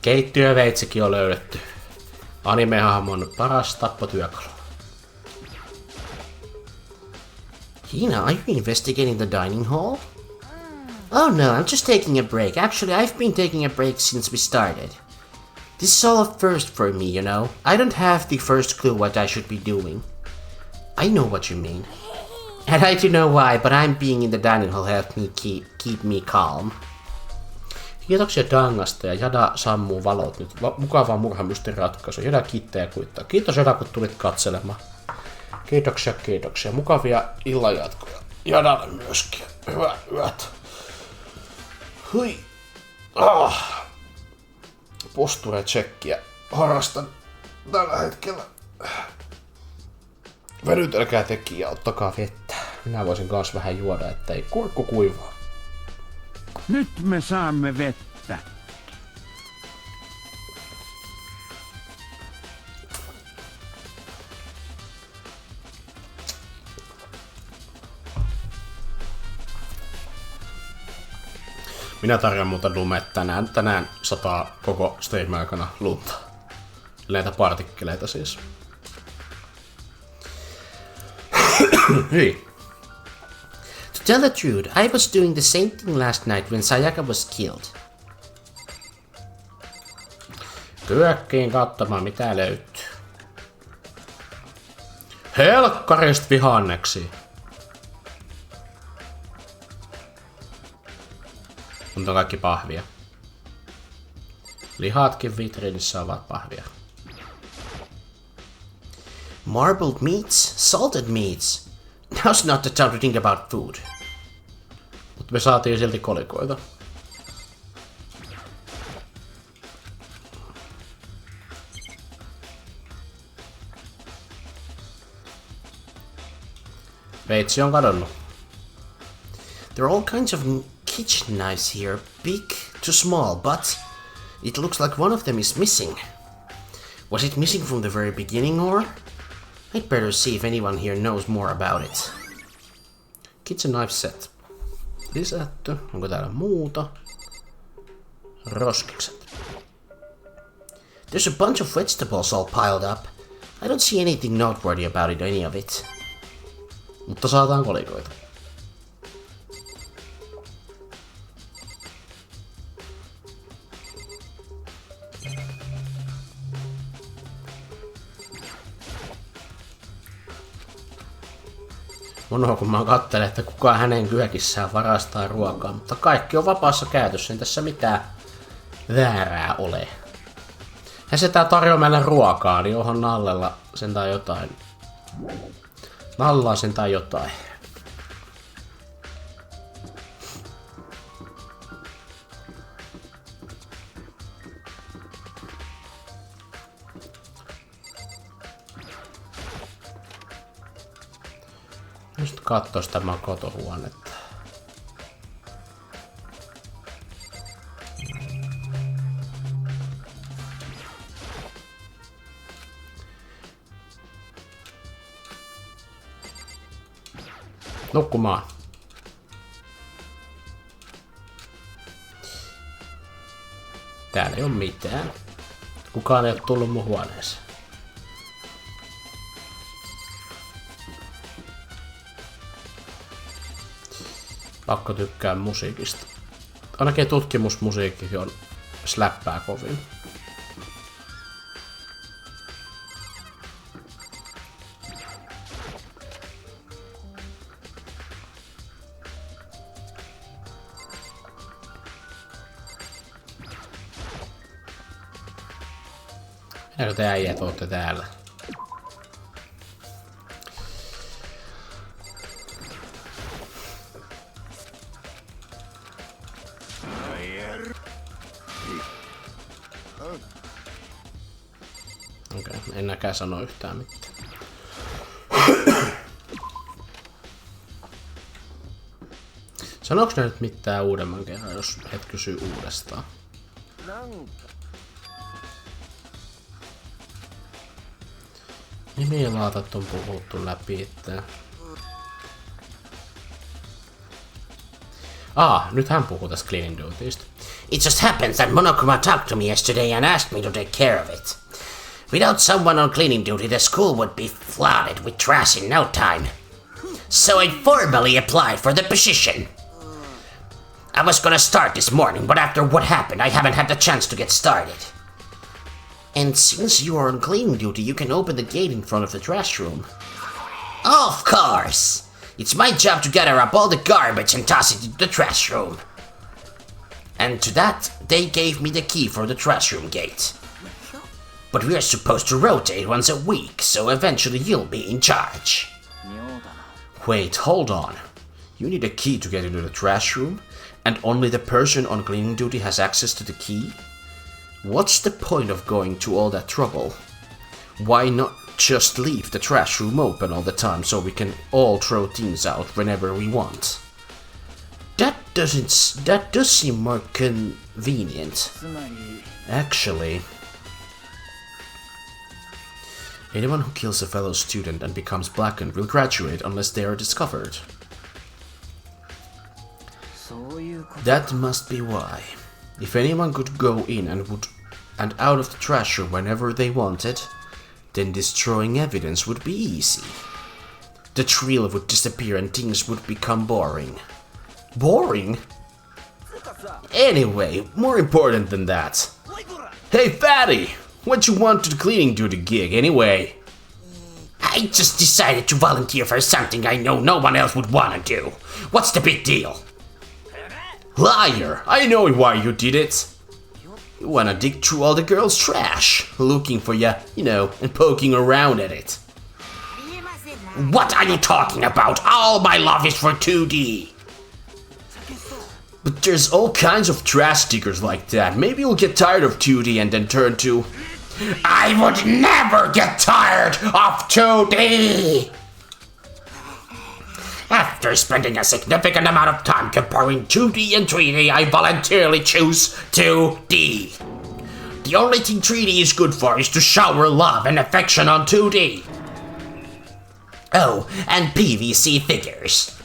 keittiöveitsikin on löydetty. Anime-hahmon paras tappotyökalu. Hina, are you investigating the dining hall? Oh no, I'm just taking a break. Actually, I've been taking a break since we started. This is all a first for me, you know. I don't have the first clue what I should be doing. I know what you mean. And I don't know why, but I'm being in the dining hall helped me keep me calm. Kiitoksia Dangasta ja Jada sammuu valot nyt. Mukavaa murhamysteerin ratkaisu. Jada kiittää ja kuittaa. Kiitos Jada, kun tulit katselemaan. Kiitoksia. Mukavia illanjatkoja. Jadalle myöskin. Hyvät yöt. Hui. Posture-tsekkiä harrastan tällä hetkellä. Venytelkää teki ja ottakaa vettä. Minä voisin kans vähän juoda, ettei kurkku kuivaa. Nyt me saamme vettä. Minä tarjoan muuta lumet tänään. Tänään sataa koko streamin aikana lunta. Näitä partikkeleita siis. Hyi. To tell the truth, I was doing the same thing last night when Sayaka was killed. Kyökkiin katsomaan mitä löytyy. Helkkarista vihanneksi. Mutta on kaikki pahvia. Lihatkin vitriinissä ovat pahvia. Marbled meats, salted meats. Now's not the time to think about food. Mutta me saatiin silti kolikoita. Veitsi on kadonnut. There are all kinds of kitchen knives here, big to small, but it looks like one of them is missing. Was it missing from the very beginning, or? I'd better see if anyone here knows more about it. Kitchen knife set. Lisätty. Onko täällä muuta? Roskikset. There's a bunch of vegetables all piled up. I don't see anything noteworthy about it, any of it. Mutta saataan kolikoita. Monoa kun mä katselen, että kuka hänen kyökissään varastaa ruokaa, mutta kaikki on vapaassa käytössä, ei tässä mitään väärää ole. Ja se tää tarjoaa meille ruokaa, niin onhan Nallella sentään jotain. Nallaa sentään jotain. Just katsois tämä kotohuonetta. Nukkumaan. Täällä ei oo mitään. Kukaan ei oo tullut mun huoneeseen. Pakko tykkää musiikista. Ainakin tutkimusmusiikki on släppää kovin. Eikö te äijät ootte täällä? Okei, en näkään sano yhtään mitään. Sanoks ne nyt mitään uudemman kerran, jos et kysy uudestaan? Nimilaatat on puhuttu läpi itseään. Nyt hän puhuu tästä cleaning dutyista. It just happens that Monokuma talked to me yesterday and asked me to take care of it. Without someone on cleaning duty, the school would be flooded with trash in no time. So I formally applied for the position. I was gonna start this morning, but after what happened, I haven't had the chance to get started. And since you are on cleaning duty, you can open the gate in front of the trash room. Of course! It's my job to gather up all the garbage and toss it into the trash room. And to that, they gave me the key for the trash room gate. But we are supposed to rotate once a week, so eventually you'll be in charge. Wait, hold on. You need a key to get into the trash room, and only the person on cleaning duty has access to the key? What's the point of going to all that trouble? Why not just leave the trash room open all the time so we can all throw things out whenever we want? That does seem more convenient. Actually, anyone who kills a fellow student and becomes blackened will graduate unless they are discovered. That must be why. If anyone could go in and out of the trash room whenever they wanted, then destroying evidence would be easy. The thrill would disappear and things would become boring. Boring? Anyway, more important than that. Hey fatty! What you want to the cleaning duty gig anyway? I just decided to volunteer for something I know no one else would wanna do. What's the big deal? Liar! I know why you did it. You wanna dig through all the girls' trash, looking for ya, and poking around at it. What are you talking about? All my love is for 2D. But there's all kinds of trash diggers like that. Maybe you'll get tired of 2D and then turn to... I would never get tired of 2D! After spending a significant amount of time comparing 2D and 3D, I voluntarily choose 2D. The only thing 3D is good for is to shower love and affection on 2D. Oh, and PVC figures.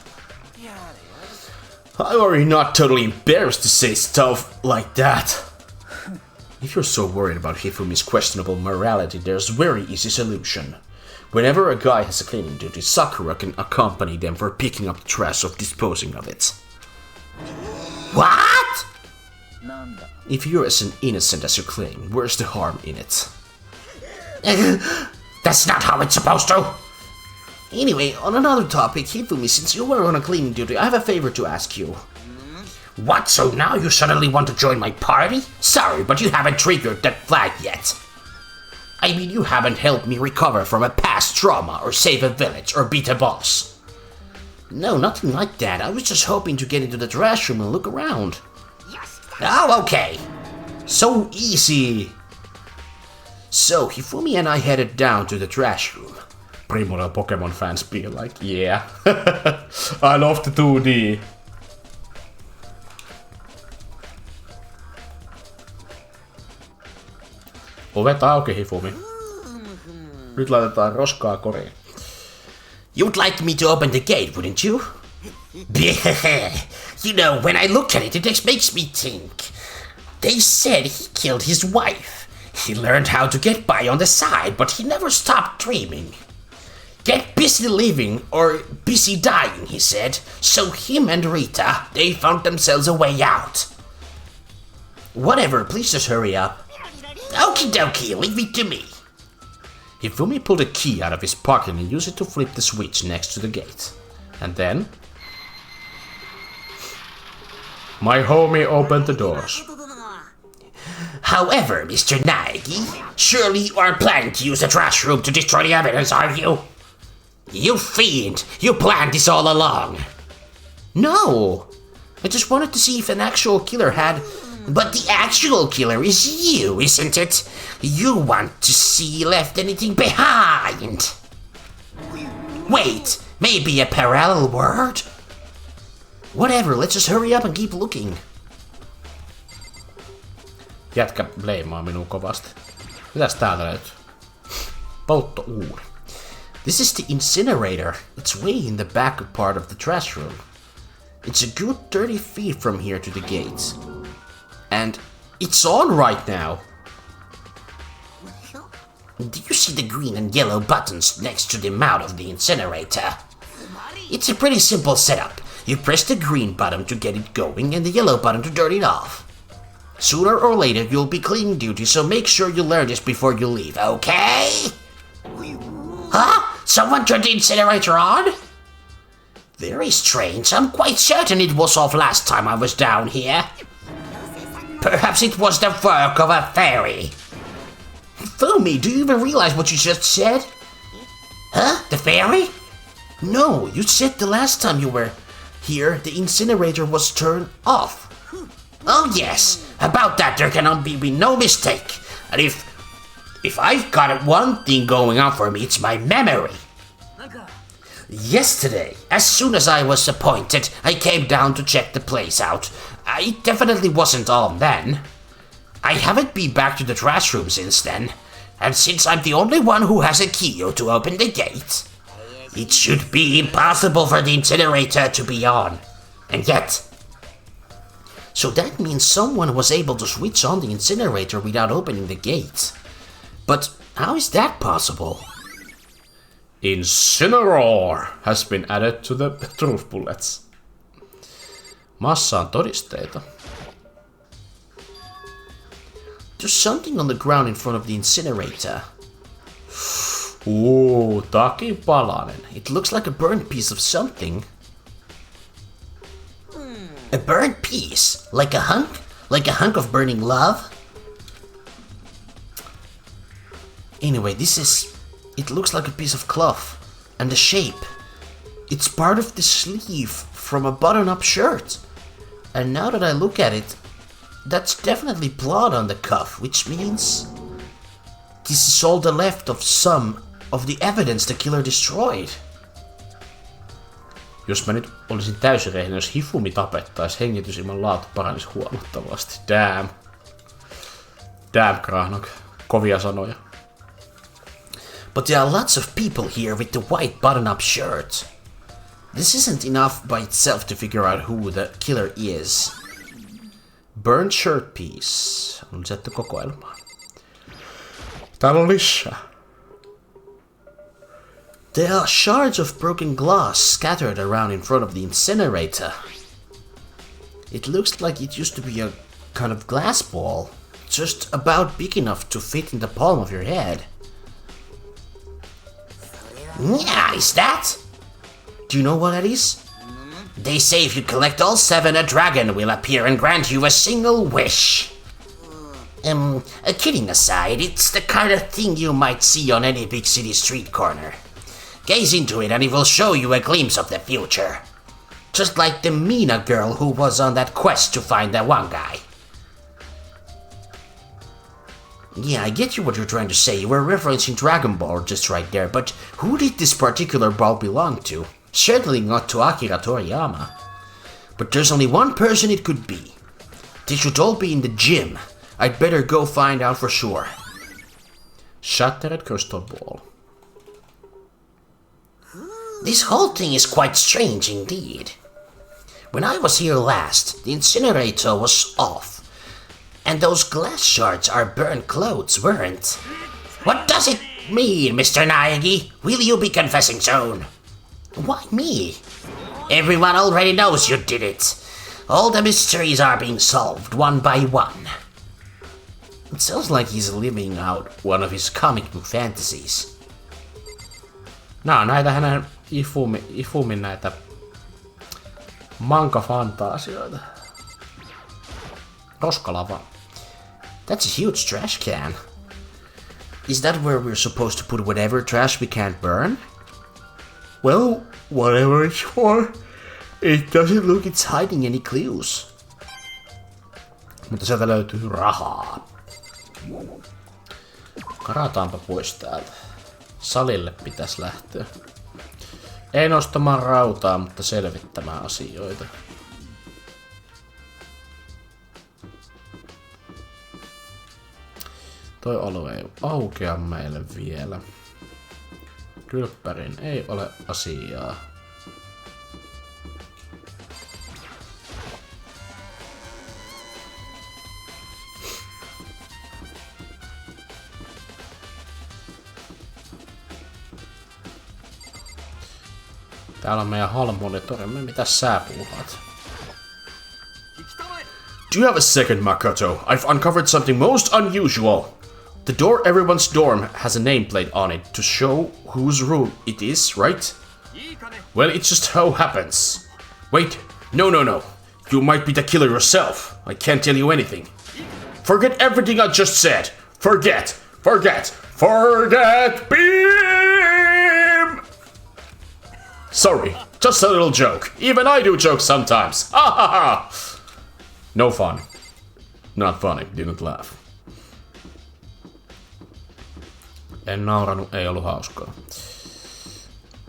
I'm already not totally embarrassed to say stuff like that. If you're so worried about Hifumi's questionable morality, there's a very easy solution. Whenever a guy has a cleaning duty, Sakura can accompany them for picking up the trash or disposing of it. What? If you're as innocent as you claim, where's the harm in it? That's not how it's supposed to! Anyway, on another topic, Hifumi, since you were on a cleaning duty, I have a favor to ask you. What, so now you suddenly want to join my party? Sorry, but you haven't triggered that flag yet. I mean, you haven't helped me recover from a past trauma, or save a village, or beat a boss. No, nothing like that. I was just hoping to get into the trash room and look around. Oh, okay. So easy. So, Hifumi and I headed down to the trash room. Primoral Pokemon fans be like, yeah. I love the 2D. Ovet auki, Hifumi. Nyt laitetaan roskaa koriin. You'd like me to open the gate, wouldn't you? You know, when I look at it, it makes me think. They said he killed his wife. He learned how to get by on the side, but he never stopped dreaming. Get busy living or busy dying, he said. So him and Rita, they found themselves a way out. Whatever, please just hurry up. Okie dokie, leave it to me. Hifumi pulled a key out of his pocket and used it to flip the switch next to the gate. And then... my homie opened the doors. However, Mr. Naegi, surely you aren't planning to use the trash room to destroy the evidence, are you? You fiend! You planned this all along! No! I just wanted to see if an actual killer had... But the actual killer is you, isn't it? You want to see left anything behind! Wait, maybe a parallel world? Whatever, let's just hurry up and keep looking. Jätkä bleimaa minua kovasti. Mitäs täältä löytyy? Polttouuni. This is the incinerator. It's way in the back part of the trash room. It's a good 30 feet from here to the gates. And it's on right now. Do you see the green and yellow buttons next to the mouth of the incinerator? It's a pretty simple setup. You press the green button to get it going and the yellow button to turn it off. Sooner or later you'll be cleaning duty, so make sure you learn this before you leave, okay? Huh? Someone turned the incinerator on? Very strange. I'm quite certain it was off last time I was down here. Perhaps it was the work of a fairy. Fumi, do you even realize what you just said? Huh? The fairy? No, you said the last time you were here, the incinerator was turned off. Oh yes, about that there cannot be no mistake. And if I've got one thing going on for me, it's my memory. Yesterday, as soon as I was appointed, I came down to check the place out. It definitely wasn't on then. I haven't been back to the trash room since then. And since I'm the only one who has a key to open the gate, it should be impossible for the incinerator to be on. And yet, So that means someone was able to switch on the incinerator without opening the gate. But how is that possible? Incineroar has been added to the truth bullets. Massaan todisteita. There's something on the ground in front of the incinerator. Ooh, takipalanen. It looks like a burnt piece of something. A burnt piece? Like a hunk? Like a hunk of burning love? Anyway, it looks like a piece of cloth. And the shape. It's part of the sleeve from a button-up shirt. And now that I look at it, that's definitely blood on the cuff, which means this is all the left of some of the evidence the killer destroyed. Jos mä nyt olisin täysin rehellinen, jos Hifumi tapettais, hengitysilman laatu paranisi huomattavasti. Damn. Damn, Krahnok. Kovia sanoja. But there are lots of people here with the white button-up shirt. This isn't enough by itself to figure out who the killer is. Burnt shirt piece. On lisätty kokoelmaan. Täällä on lisää. There are shards of broken glass scattered around in front of the incinerator. It looks like it used to be a kind of glass ball, just about big enough to fit in the palm of your head. Yeah, is that? Do you know what that is? They say if you collect all 7, a dragon will appear and grant you a single wish. Kidding aside, it's the kind of thing you might see on any big city street corner. Gaze into it and it will show you a glimpse of the future. Just like the Mina girl who was on that quest to find that one guy. Yeah, I get you what you're trying to say. You were referencing Dragon Ball just right there, but who did this particular ball belong to? Certainly not to Akira Toriyama. But there's only one person it could be. They should all be in the gym. I'd better go find out for sure. Shattered crystal ball. This whole thing is quite strange indeed. When I was here last, the incinerator was off. And those glass shards are burnt clothes, weren't? What does it mean, Mr. Naegi? Will you be confessing soon? Why me? Everyone already knows you did it. All the mysteries are being solved one by one. It sounds like he's living out one of his comic book fantasies. Nää on näitä hänen Ifumin näitä manga-fantaasioita. Roskalava. That's a huge trash can. Is that where we're supposed to put whatever trash we can't burn? Well, whatever it's for. It doesn't look it's hiding any clues. Mutta sieltä löytyy rahaa. Karataanpa pois täältä. Salille pitäisi lähteä. Ei nostamaan rautaa, mutta selvittämään asioita. Toi alue ei aukea meille vielä. Kylppärin ei ole asiaa. Täällä on meidän HAL-monitorimme. Mitäs sä puhuat? Do you have a second, Makoto? I've uncovered something most unusual. The door everyone's dorm has a nameplate on it to show whose room it is, right? Well, it just so happens. Wait, no. You might be the killer yourself. I can't tell you anything. Forget everything I just said. Forget! Beam! Sorry, just a little joke. Even I do jokes sometimes. Ha ha ha! No fun. Not funny, didn't laugh. En nauranut, ei ollut hauskaa.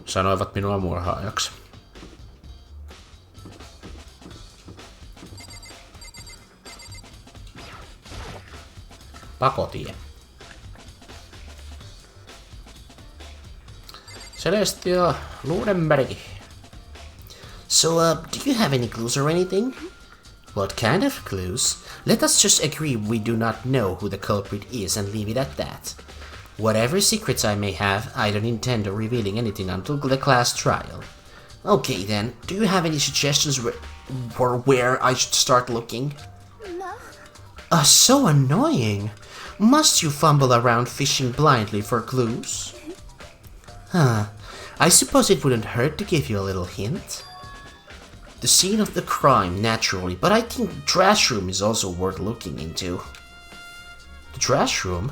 Sanoivat minua murhaajaksi. Pakotie. Celestia Luudenberg. So, do you have any clues or anything? What kind of clues? Let us just agree we do not know who the culprit is and leave it at that. Whatever secrets I may have, I don't intend on revealing anything until the class trial. Okay then, do you have any suggestions for where I should start looking? No. So annoying. Must you fumble around fishing blindly for clues? I suppose it wouldn't hurt to give you a little hint. The scene of the crime, naturally, but I think the trash room is also worth looking into. The trash room?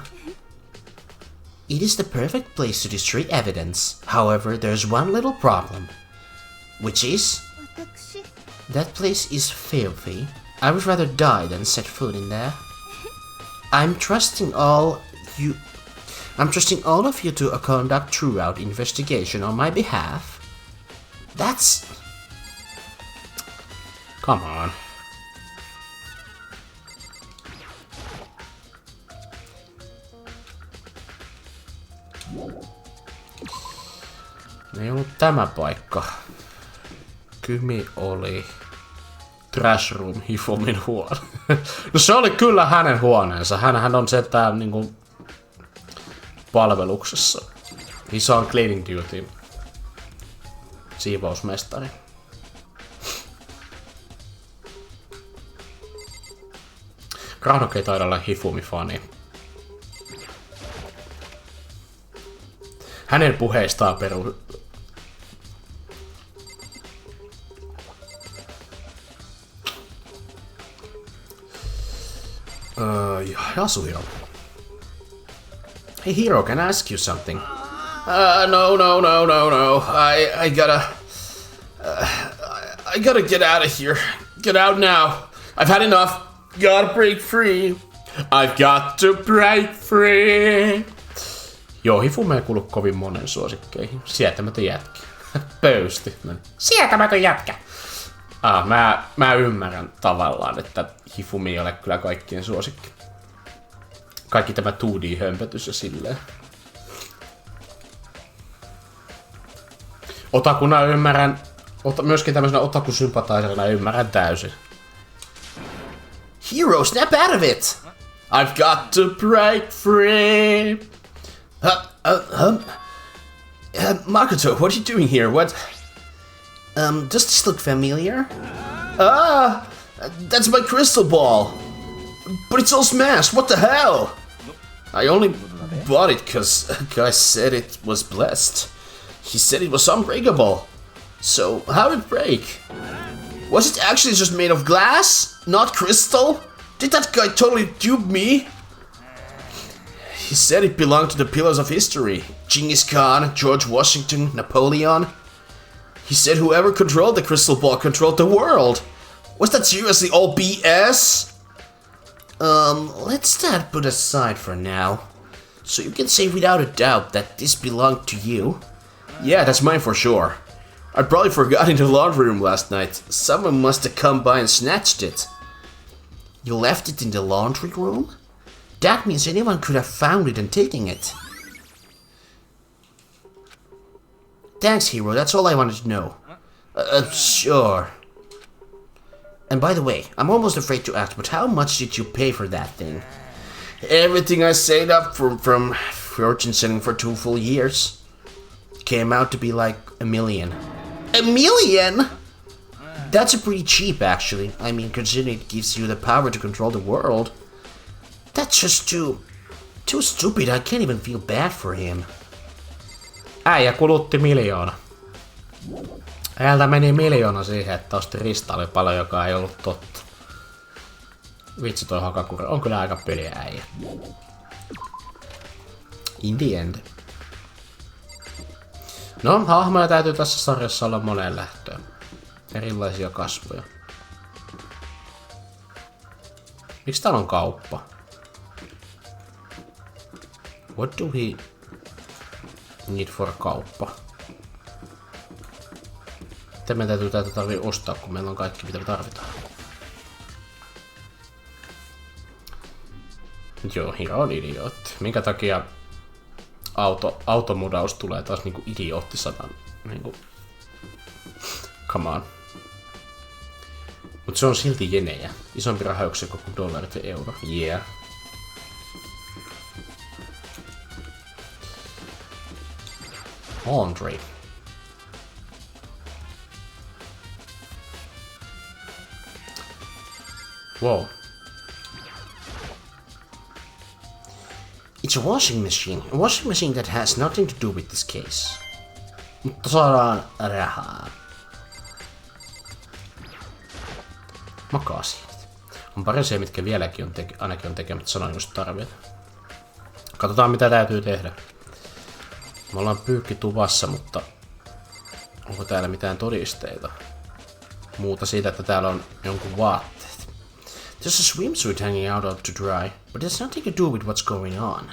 It is the perfect place to destroy evidence. However, there's one little problem. Which is? That place is filthy. I would rather die than set foot in there. I'm trusting all of you to conduct throughout investigation on my behalf. That's... Come on. Ei ollut tämä paikka. Kymi oli Trash Room Hifomin huone. No se oli kyllä hänen huoneensa. Hänhän on sentään niinku palveluksessa. He's on cleaning duty. Siivousmestari. Grahnok ei taida olla Hifumi-fani. Hänen puheistaan Yasuhiro. Hey Hiro, can I ask you something? No. I gotta get out of here. Get out now. I've had enough. Gotta break free. I've got to break free. Joo, Hifume ei kuulu kovin monen suosikkeihin. Sietämätön jätkä. Pöysti. Sietämätön jätkä. Mä ymmärrän tavallaan, että Hifumi ei ole kyllä kaikkien suosikki. Kaikki tämä 2D-hömpötys ja silleen. Otakuna ymmärrän, myöskin tämmöisenä otaku-sympataiserina ymmärrän täysin. Hero, snap out of it! I've got to break free! Makoto, what are you doing here? What? Does this look familiar? That's my crystal ball. But it's all smashed, what the hell? I only bought it because a guy said it was blessed. He said it was unbreakable. So, how did it break? Was it actually just made of glass? Not crystal? Did that guy totally dupe me? He said it belonged to the pillars of history. Genghis Khan, George Washington, Napoleon. He said whoever controlled the crystal ball controlled the world. Was that seriously all BS? Let's not put aside for now. So you can say without a doubt that this belonged to you? Yeah, that's mine for sure. I probably forgot in the laundry room last night. Someone must have come by and snatched it. You left it in the laundry room? That means anyone could have found it and taken it. Thanks, Hero, that's all I wanted to know. Sure. And by the way, I'm almost afraid to ask, but how much did you pay for that thing? Everything I saved up from fortune selling for 2 full years came out to be like $1 million. $1 million? That's a pretty cheap, actually. I mean, considering it gives you the power to control the world. That's just too stupid. I can't even feel bad for him. Äijä kulutti 1 miljoona. Äijältä meni 1 miljoona siihen, että osti ristaalipalo, joka ei ollut totta. Vitsi, toi Hakakure on kyllä aika peliä äijä. In the end. No, hahmoja täytyy tässä sarjassa olla moneen lähtöön. Erilaisia kasvoja. Miksi täällä on kauppa? What do we need for kauppa? Mitä meidän täytyy tarvii ostaa, kun meillä on kaikki mitä me tarvitaan? Joo, Hiro on idiootti. Minkä takia automudaus tulee taas niinku idioottisanan? Niinku... Come on. Mut se on silti jenejä. Isompi rahayksikkö kuin dollarit ja euro. Yeah. Laundry. Wow. It's a washing machine. A washing machine that has nothing to do with this case. Mutta saadaan rahaa. Makasiinit. On pari se, mitkä vieläkin on ainakin on tekemättä sanoin just tarvita. Katsotaan mitä täytyy tehdä. Me ollaan pyykkituvassa, mutta onko täällä mitään todisteita? Muuta siitä, että täällä on jonkun vaatteet. There's a swimsuit hanging out to dry, but there's nothing to do with what's going on.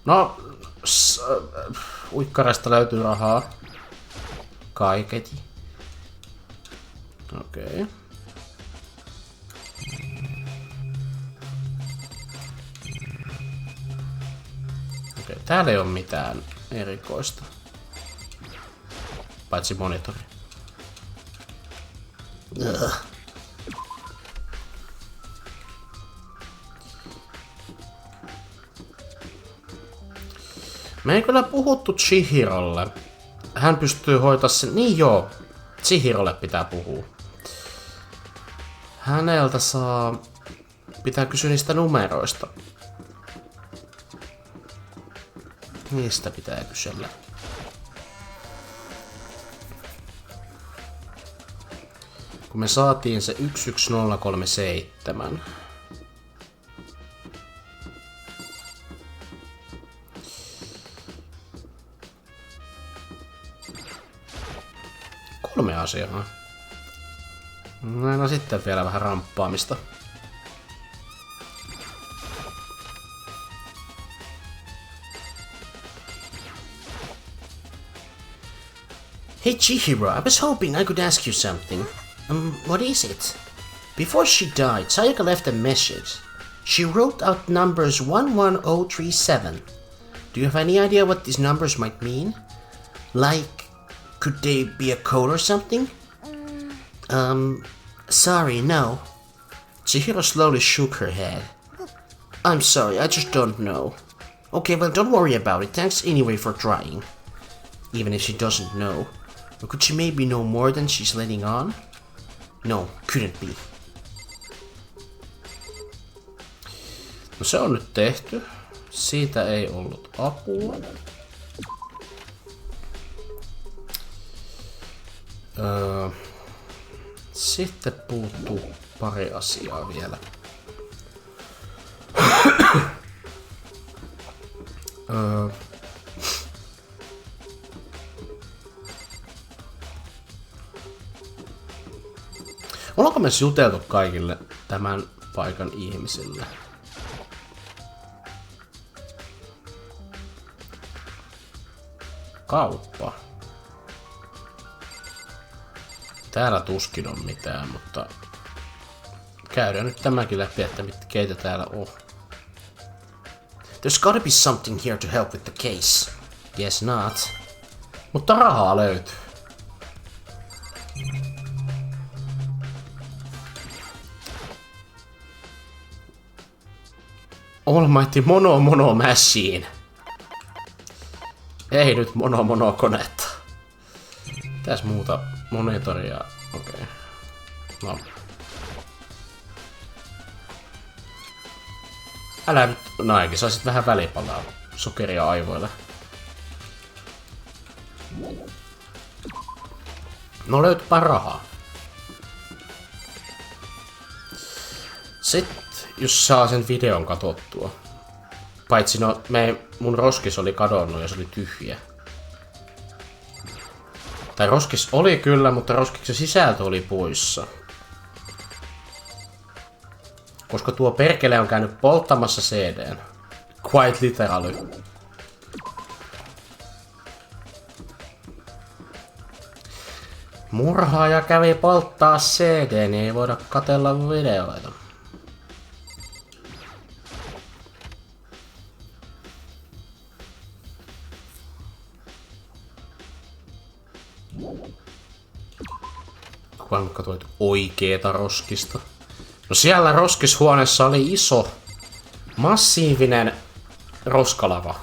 No, uikkarasta löytyy rahaa. Kaiketi. Okei. Okay. Okei, täällä ei ole mitään erikoista. Paitsi monitori. Ugh. Me ei kyllä puhuttu Chihirolle. Hän pystyy hoitaa sen. Niin joo, Chihirolle pitää puhua. Häneltä saa... Pitää kysyä niistä numeroista. Niistä pitää kysellä. Kun me saatiin se 11037. Kolme asiaa. No sitten vielä vähän ramppaamista. Hey Chihiro, I was hoping I could ask you something. What is it? Before she died, Sayaka left a message. She wrote out numbers 11037. Do you have any idea what these numbers might mean? Like, could they be a code or something? Sorry, no. Chihiro slowly shook her head. I'm sorry, I just don't know. Okay, well, don't worry about it. Thanks anyway for trying. Even if she doesn't know. Or could she maybe know more than she's letting on? No, couldn't be. No se on nyt tehty. Siitä ei ollut apua. Sitten puuttuu pari asiaa vielä. Ollaanko me juteltu kaikille tämän paikan ihmisille? Kauppa. Täällä tuskin on mitään, mutta käydään nyt tämäkin läpi, että keitä täällä on. There's gotta be something here to help with the case. Guess not. Mutta rahaa löytyy. Almighty mono machine. Ei nyt mono konetta. Mitäs muuta? Monitoria. Okei. Okay. No. Älä nyt, Naiki, saisit vähän välipalaa. Sokeria aivoille. No löytyypä rahaa. Sitten, jos saa sen videon katsottua. Paitsi no, mun roskis oli kadonnut ja se oli tyhjä. Tai roskis oli kyllä, mutta roskiksen sisältö oli poissa. Koska tuo perkele on käynyt polttamassa CD:n. Quite literally. Murhaaja kävi polttaa CD, niin ei voida katella videoita. Kun katsoit oikeeta roskista. No siellä roskishuoneessa oli iso, massiivinen roskalava.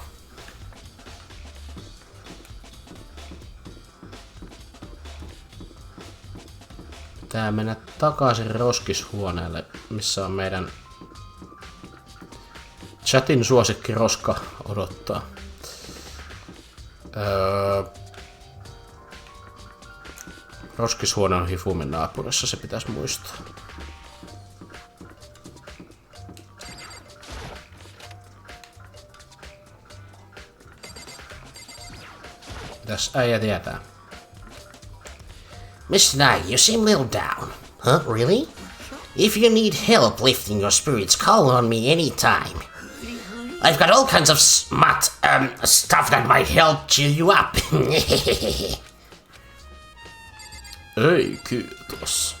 Pitää mennä takaisin roskishuoneelle, missä on meidän chatin suosikki roska odottaa. Roskishuone on Hifumin naapurissa, se pitäisi muistaa. Mitäs äijä tietää? Mr. Knight, you seem a little down. Huh, really? If you need help lifting your spirits, call on me anytime. I've got all kinds of smart, stuff that might help cheer you up. Ei kiitos.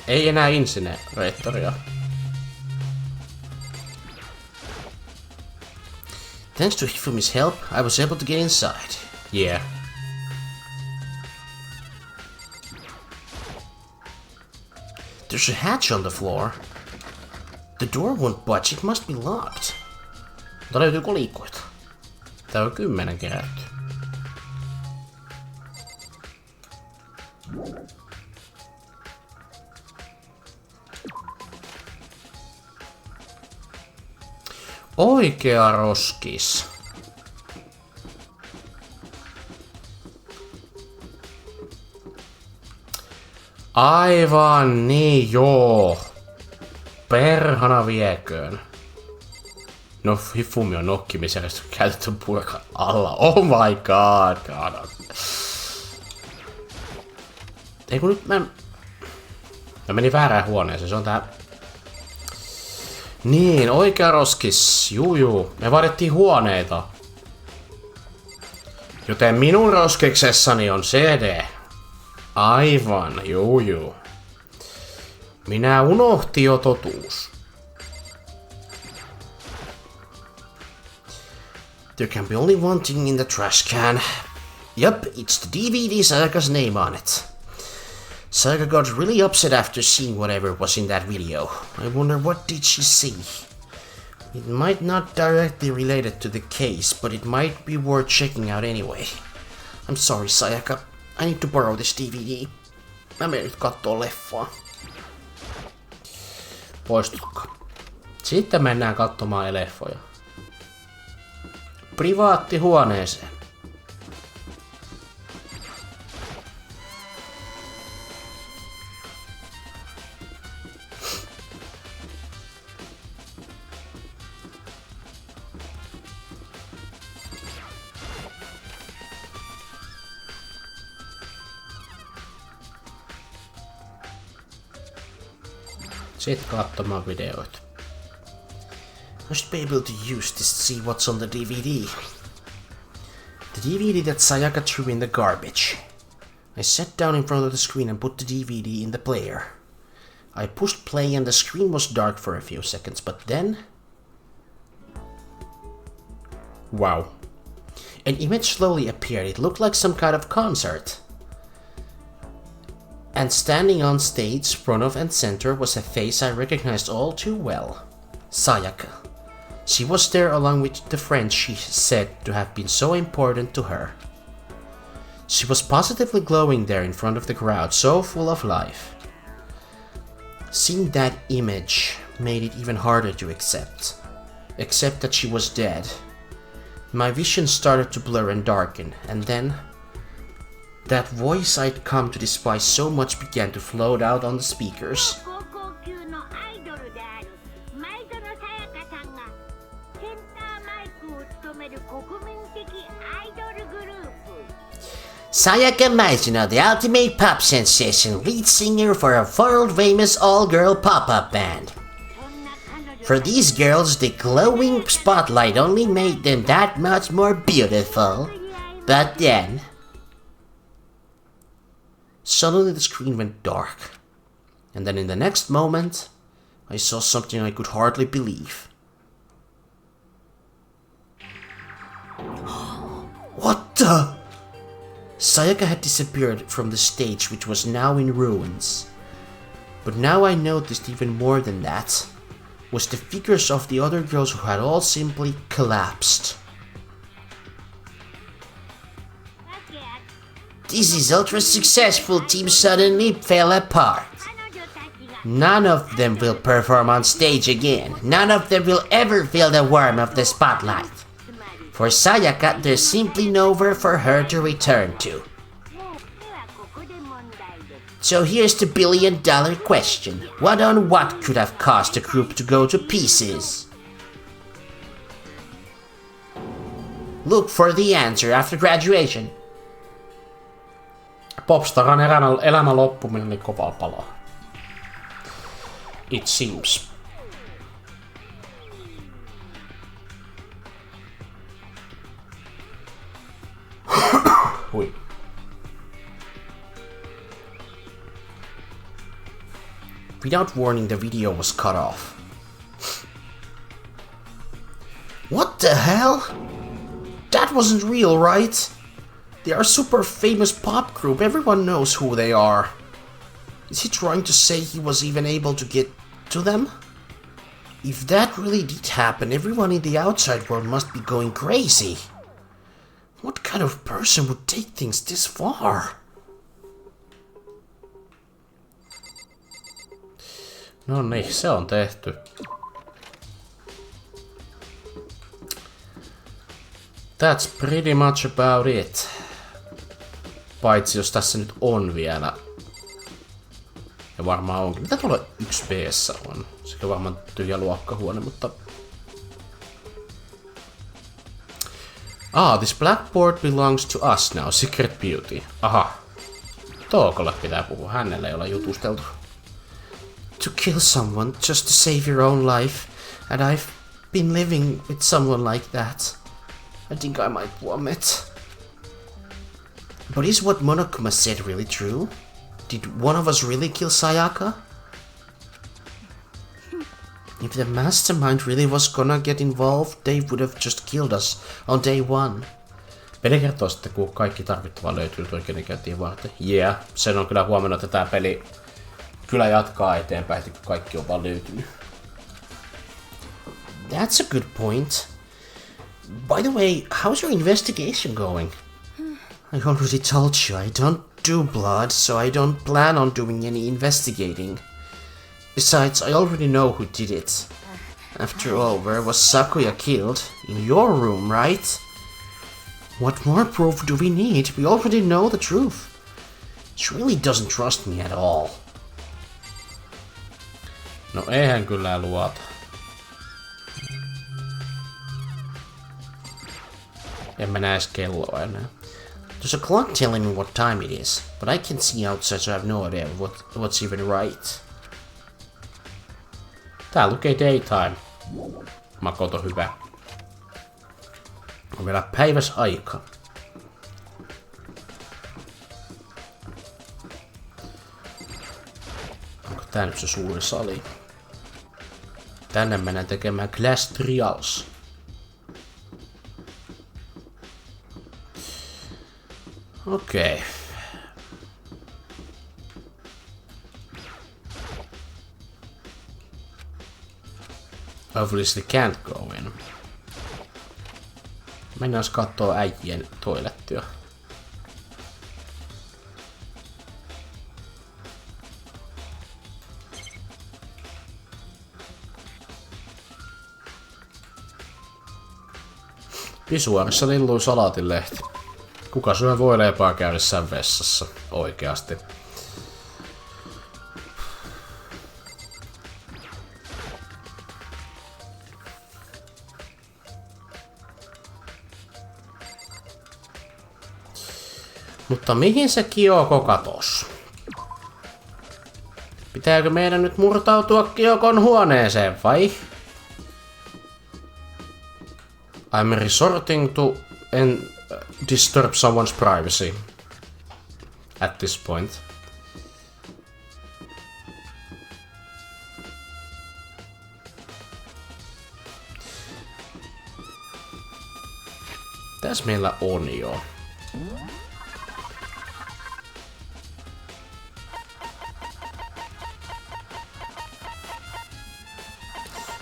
Ei enää insinööreittoria. Thanks to Hifumi's help, I was able to get inside. Yeah. There's a hatch on the floor. The door won't budge, it must be locked. Mutta löytyy kolikoita. Tää on 10 kerätty. Oikea roskis. Aivan niin, joo. Perhana vieköön. No, Hifumi on nokkimisjärjestys käytetty purkan alla. Oh my god. Ei kun nyt mä menin väärään huoneeseen, se on tää... Niin, oikea roskis. Juu. Me vaadittiin huoneita. Joten minun roskiksessani on CD. Aivan, juu. Minä unohti jo totuus. There can be only one thing in the trash can. Yup, it's the DVD Sayaka's name on it. Sayaka got really upset after seeing whatever was in that video. I wonder what did she see? It might not directly relate to the case, but it might be worth checking out anyway. I'm sorry, Sayaka. I need to borrow this DVD. Mä menen nyt kattoo leffaa. Poistutko? Sitten mennään katsomaan eleffoja. Privaattihuoneeseen. Sitten katsomaan videoita. I should be able to use this to see what's on the DVD. The DVD that Sayaka threw in the garbage. I sat down in front of the screen and put the DVD in the player. I pushed play and the screen was dark for a few seconds, but then... Wow. An image slowly appeared. It looked like some kind of concert. And standing on stage, front of and center, was a face I recognized all too well. Sayaka. She was there along with the friends she said to have been so important to her. She was positively glowing there in front of the crowd, so full of life. Seeing that image made it even harder to accept that she was dead. My vision started to blur and darken, and then that voice I'd come to despise so much began to float out on the speakers. Sayaka Maizonon, the ultimate pop sensation, lead singer for a world-famous all-girl pop-up band. For these girls, the glowing spotlight only made them that much more beautiful. But then... Suddenly the screen went dark. And then in the next moment, I saw something I could hardly believe. What the? Sayaka had disappeared from the stage, which was now in ruins. But now I noticed even more than that, was the figures of the other girls who had all simply collapsed. This is ultra successful team suddenly fell apart. None of them will perform on stage again. None of them will ever feel the warmth of the spotlight. For Sayaka, there's simply nowhere for her to return to. So here's the billion-dollar question. What could have caused the group to go to pieces? Look for the answer after graduation. Popstaran elämän loppuminen oli kovaa palaa. It seems. Hui. Without warning, the video was cut off. What the hell? That wasn't real, right? They are a super famous pop group, everyone knows who they are. Is he trying to say he was even able to get to them? If that really did happen, everyone in the outside world must be going crazy. What kind of person would take things this far? No niin, se on tehty. That's pretty much about it. Paitsi jos tässä nyt on vielä. Ja varmaan onkin. Mitä tuolla 1B:ssä on? Sekin on varmaan tyhjä luokkahuone, mutta... this blackboard belongs to us now. Secret Beauty. Aha. Toukolle pitää puhua. Hänelle ei olla jutusteltu. To kill someone just to save your own life. And I've been living with someone like that. I think I might vomit. But is what Monokuma said really true? Did one of us really kill Sayaka? If the mastermind really was gonna get involved, they would have just killed us on day one. Peli kertoo sitten, kun kaikki tarvittava löytyy oikeudenkäyntiin varten. Sen on kyllä huomannut, että tää peli kyllä jatkaa eteenpäin, kun kaikki on vaan löytynyt. That's a good point. By the way, how's your investigation going? I already told you I don't do blood, so I don't plan on doing any investigating. Besides, I already know who did it. After all, where was Sakuya killed? In your room, right? What more proof do we need? We already know the truth. She really doesn't trust me at all. No eihän kyllä luota. En mä näe kelloa enää. There's a clock telling me what time it is, but I can't see outside, so I have no idea what's even right. Tää lukee daytime. Makoto hyvä. On vielä päiväs aika. Onko tää nyt se suuri sali? Tänne mennään tekemään Class Trials. Okei. Obviously can't go in. Mennään kattoo äijien toilettia. Pisuarissa lilluu salaatinlehti. Kuka syö voileipää käydessään vessassa? Oikeasti. Mutta mihin se Kyoko katos? Pitääkö meidän nyt murtautua Kyokon huoneeseen vai? I'm resorting to disturb someone's privacy at this point. Mitäs meillä on jo?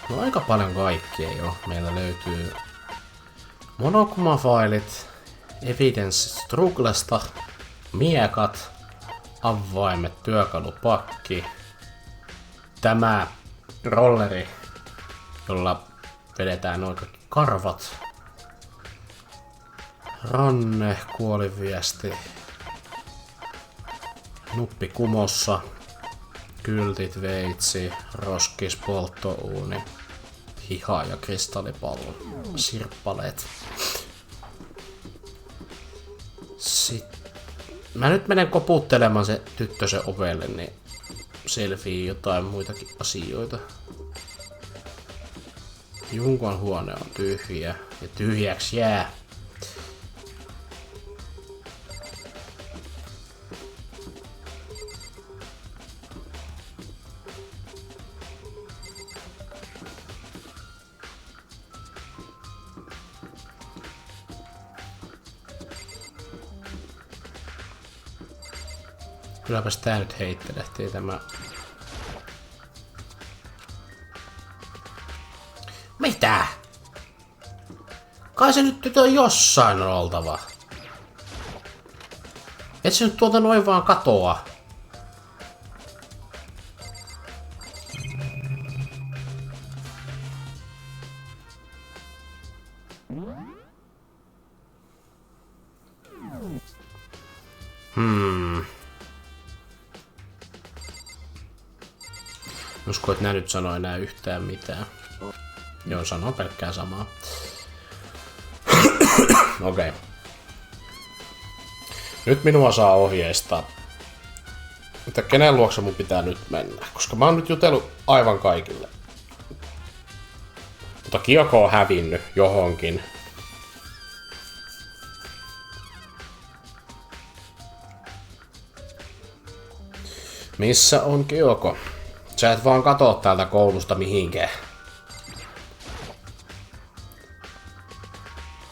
No aika paljon kaikkea jo. Meillä löytyy Monokuma-failit, Evidence Strugglesta, miekat, avaimet, työkalupakki, tämä rolleri, jolla vedetään noin kaikki karvat, ranne, kuoliviesti, nuppi kumossa, kyltit, veitsi, roskis, polttouuni, hiha ja kristallipallo, sirppaleet. Sitten mä nyt menen koputtelemaan se tyttösen ovelle, niin selviää jotain muitakin asioita. Junkon huone on tyhjä ja tyhjäksi jää. Kylläpäs tää nyt heittelehtii tämä. Mitä? Kai se nyt on jossain oltava. Et se nyt tuolta noin vaan katoa. Usko, että nää nyt sanoo enää yhtään mitään. Joo, sanoo pelkkää samaa. Okei. Nyt minua saa ohjeistaa. Että kenen luokse mun pitää nyt mennä. Koska mä oon nyt jutellut aivan kaikille. Mutta Kyoko on hävinnyt johonkin. Missä on Kyoko? Sä et vaan katoo täältä koulusta mihinkään.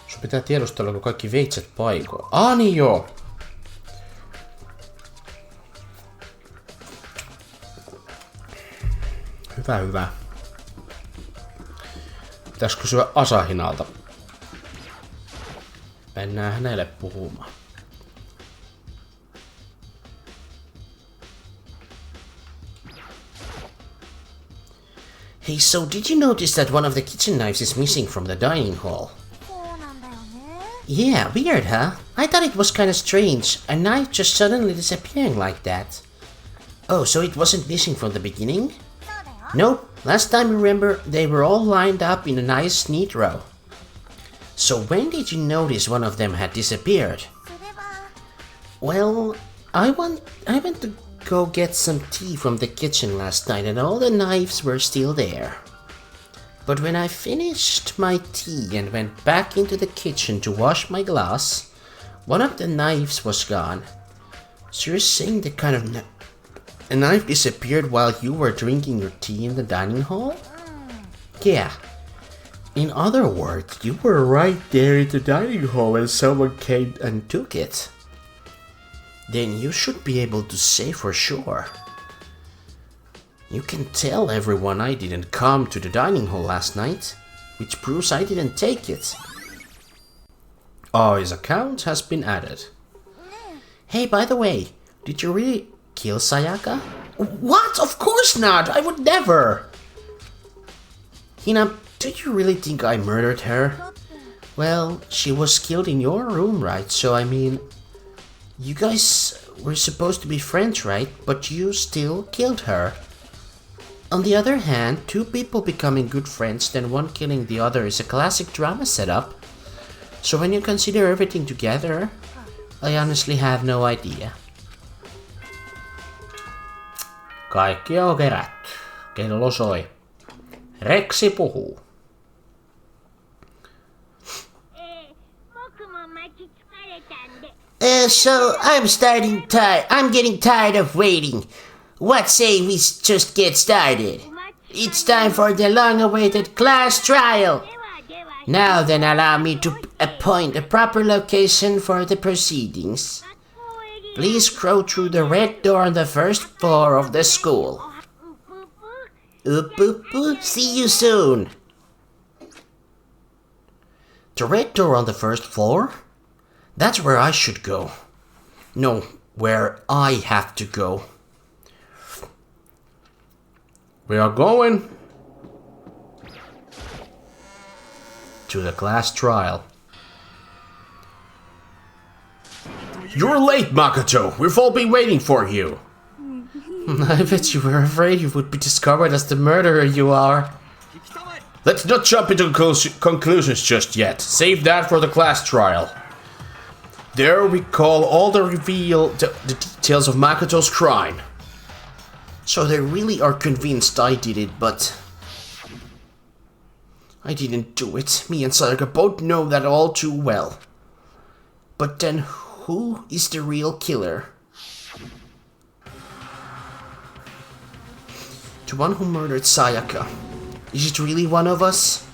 Sun pitää tiedustella, kun kaikki veitset paikoilla. Niin joo. Hyvä. Pitäis kysyä Asahinalta. Mennään hänelle puhumaan. Hey, so did you notice that one of the kitchen knives is missing from the dining hall? Yeah, weird, huh? I thought it was kinda strange, a knife just suddenly disappearing like that. Oh, so it wasn't missing from the beginning? Nope, last time remember they were all lined up in a nice neat row. So when did you notice one of them had disappeared? Well, I went to go get some tea from the kitchen last night and all the knives were still there. But when I finished my tea and went back into the kitchen to wash my glass, one of the knives was gone. So you're saying the kind of a knife disappeared while you were drinking your tea in the dining hall? Yeah. In other words, you were right there in the dining hall when someone came and took it. Then you should be able to say for sure. You can tell everyone I didn't come to the dining hall last night, which proves I didn't take it. His account has been added. Hey, by the way, did you really kill Sayaka? What? Of course not! I would never! Hina, do you really think I murdered her? Well, she was killed in your room, right? So I mean, you guys were supposed to be friends, right? But you still killed her. On the other hand, two people becoming good friends, then one killing the other is a classic drama setup. So when you consider everything together, I honestly have no idea. Kaikkia on kerätty. Kello soi. Reksi puhuu. So I'm getting tired of waiting. What say we just get started? It's time for the long-awaited class trial. Now then, allow me to appoint a proper location for the proceedings. Please go through the red door on the first floor of the school. See you soon. The red door on the first floor? That's where I should go. No, where I have to go. We are going to the class trial. You're late, Makoto. We've all been waiting for you. I bet you were afraid you would be discovered as the murderer you are. Let's not jump into conclusions just yet. Save that for the class trial. There we call all the details of Makoto's crime. So they really are convinced I did it, but I didn't do it. Me and Sayaka both know that all too well. But then who is the real killer? The one who murdered Sayaka. Is it really one of us?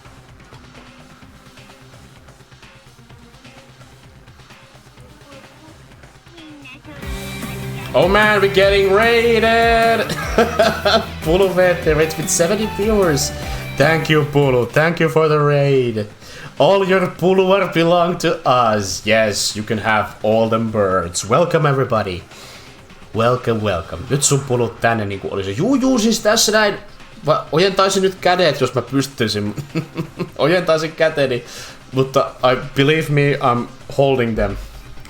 Oh man, we're getting raided! Pulu with 70 viewers. Thank you, Pulu. Thank you for the raid. All your Puluar belong to us. Yes, you can have all them birds. Welcome everybody. Welcome, welcome. Nyt sun pulut tänne niinku oli se. Juu, siis tässä näin. Ojentaisin nyt kädet, jos mä pystyisin. Ojentaisin käteni. Mutta believe me, I'm holding them.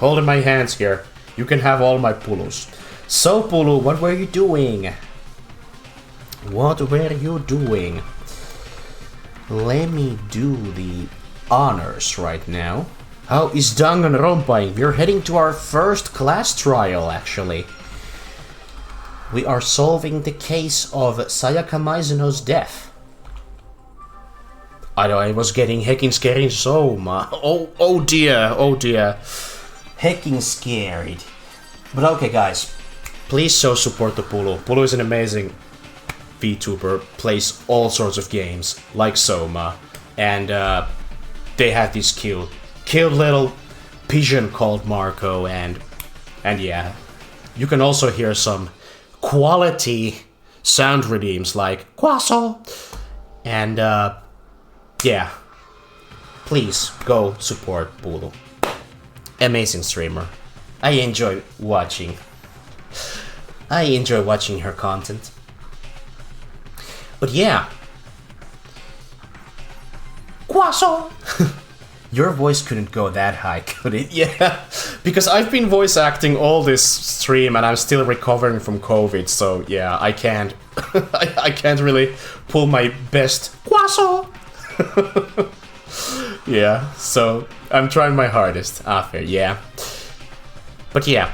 Holding my hands here. You can have all my pulus. So, Pulu, what were you doing? What were you doing? Let me do the honors right now. How is Danganronpa? We're heading to our first class trial, actually. We are solving the case of Sayaka Maizono's death. I was getting heckin' scared so much. Oh dear. Heckin' scared. But okay, guys. Please show support to Pulu. Pulu is an amazing VTuber, plays all sorts of games, like Soma. And they have this cute little pigeon called Marco, and yeah. You can also hear some quality sound redeems like Quaso. And yeah. Please go support Pulu. Amazing streamer. I enjoy watching her content. But yeah. Quaso! Your voice couldn't go that high, could it? Yeah, because I've been voice acting all this stream and I'm still recovering from COVID, so yeah, I can't I can't really pull my best Quaso! Yeah, so I'm trying my hardest. Fair, yeah. But yeah.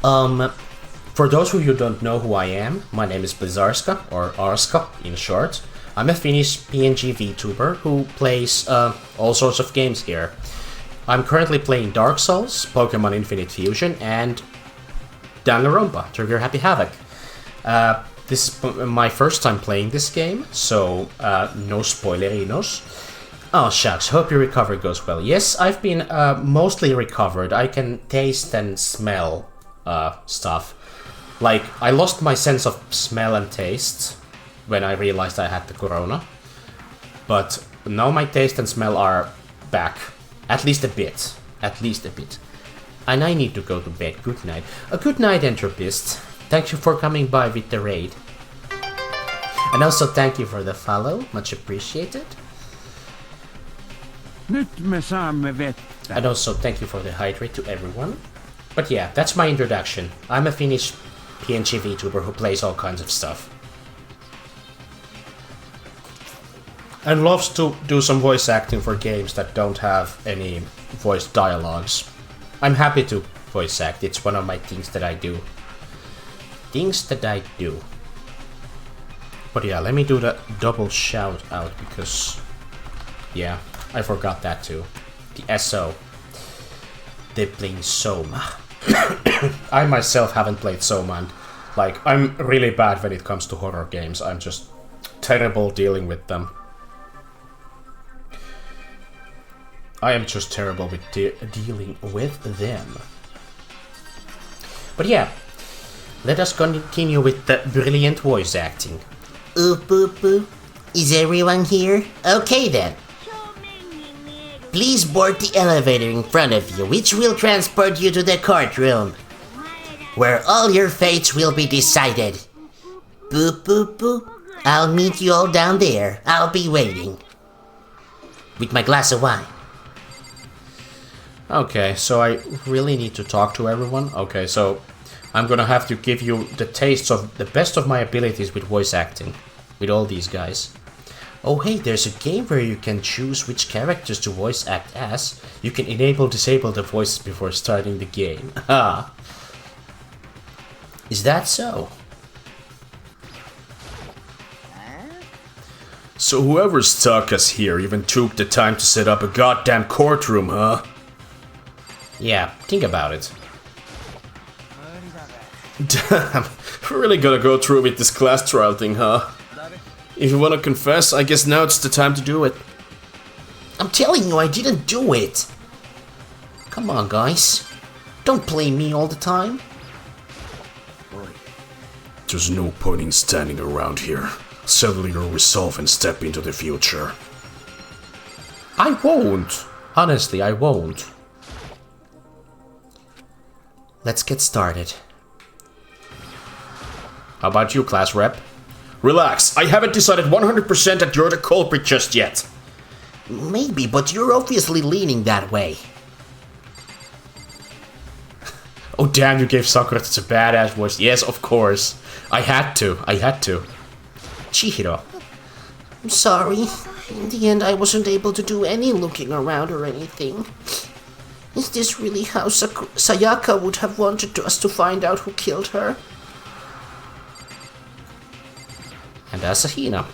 For those of you who don't know who I am, my name is Blizzarska, or Arska in short. I'm a Finnish PNG VTuber who plays all sorts of games here. I'm currently playing Dark Souls, Pokemon Infinite Fusion, and Danganronpa, Trigger Happy Havoc. This is my first time playing this game, so no spoilerinos. Oh shucks, hope your recovery goes well. Yes, I've been mostly recovered. I can taste and smell stuff. Like, I lost my sense of smell and taste when I realized I had the corona. But now my taste and smell are back. At least a bit. And I need to go to bed. Good night. A good night, Entropist. Thank you for coming by with the raid. And also thank you for the follow. Much appreciated. Nyt me saamme vettä. And also thank you for the hydrate to everyone. But yeah, that's my introduction. I'm a Finnish PNG VTuber who plays all kinds of stuff. And loves to do some voice acting for games that don't have any voice dialogues. I'm happy to voice act. It's one of my things that I do. But yeah, let me do the double shout out because, yeah, I forgot that too. The SO. They're playing Soma. I myself haven't played Soma, and like, I'm really bad when it comes to horror games. I'm just terrible dealing with them. I am just terrible with dealing with them. But yeah, let us continue with the brilliant voice acting. Oop, oop, oop. Is everyone here? Okay then. Please board the elevator in front of you, which will transport you to the courtroom, where all your fates will be decided. Boop, boop, boop. I'll meet you all down there. I'll be waiting. With my glass of wine. Okay, so I really need to talk to everyone. Okay, so I'm gonna have to give you the tastes of the best of my abilities with voice acting. With all these guys. Oh hey, there's a game where you can choose which characters to voice act as. You can disable the voices before starting the game. Ah. Is that so? So whoever stuck us here even took the time to set up a goddamn courtroom, huh? Yeah, think about it. Damn, we're really gonna go through with this class trial thing, huh? If you wanna confess, I guess now it's the time to do it. I'm telling you, I didn't do it. Come on, guys. Don't blame me all the time. There's no point in standing around here. Settle your resolve and step into the future. I won't. Honestly, I won't. Let's get started. How about you, class rep? Relax, I haven't decided 100% that you're the culprit just yet. Maybe, but you're obviously leaning that way. Oh damn, you gave Socrates a badass voice. Yes, of course. I had to. Chihiro. I'm sorry. In the end, I wasn't able to do any looking around or anything. Is this really how Sayaka would have wanted us to find out who killed her? And Asahina.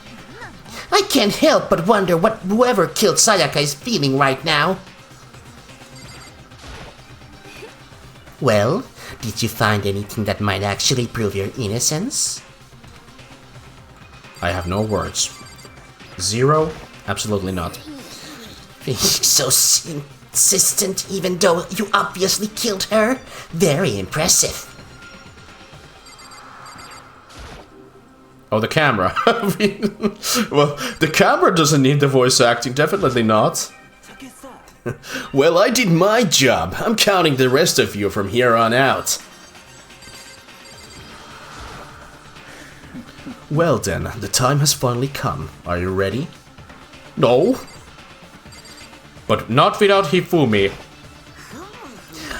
I can't help but wonder what whoever killed Sayaka is feeling right now. Well, did you find anything that might actually prove your innocence? I have no words. Zero? Absolutely not. Being so insistent even though you obviously killed her? Very impressive. Oh, the camera. Well, the camera doesn't need the voice acting, definitely not. Well, I did my job. I'm counting the rest of you from here on out. Well then, the time has finally come. Are you ready? No. But not without Hifumi.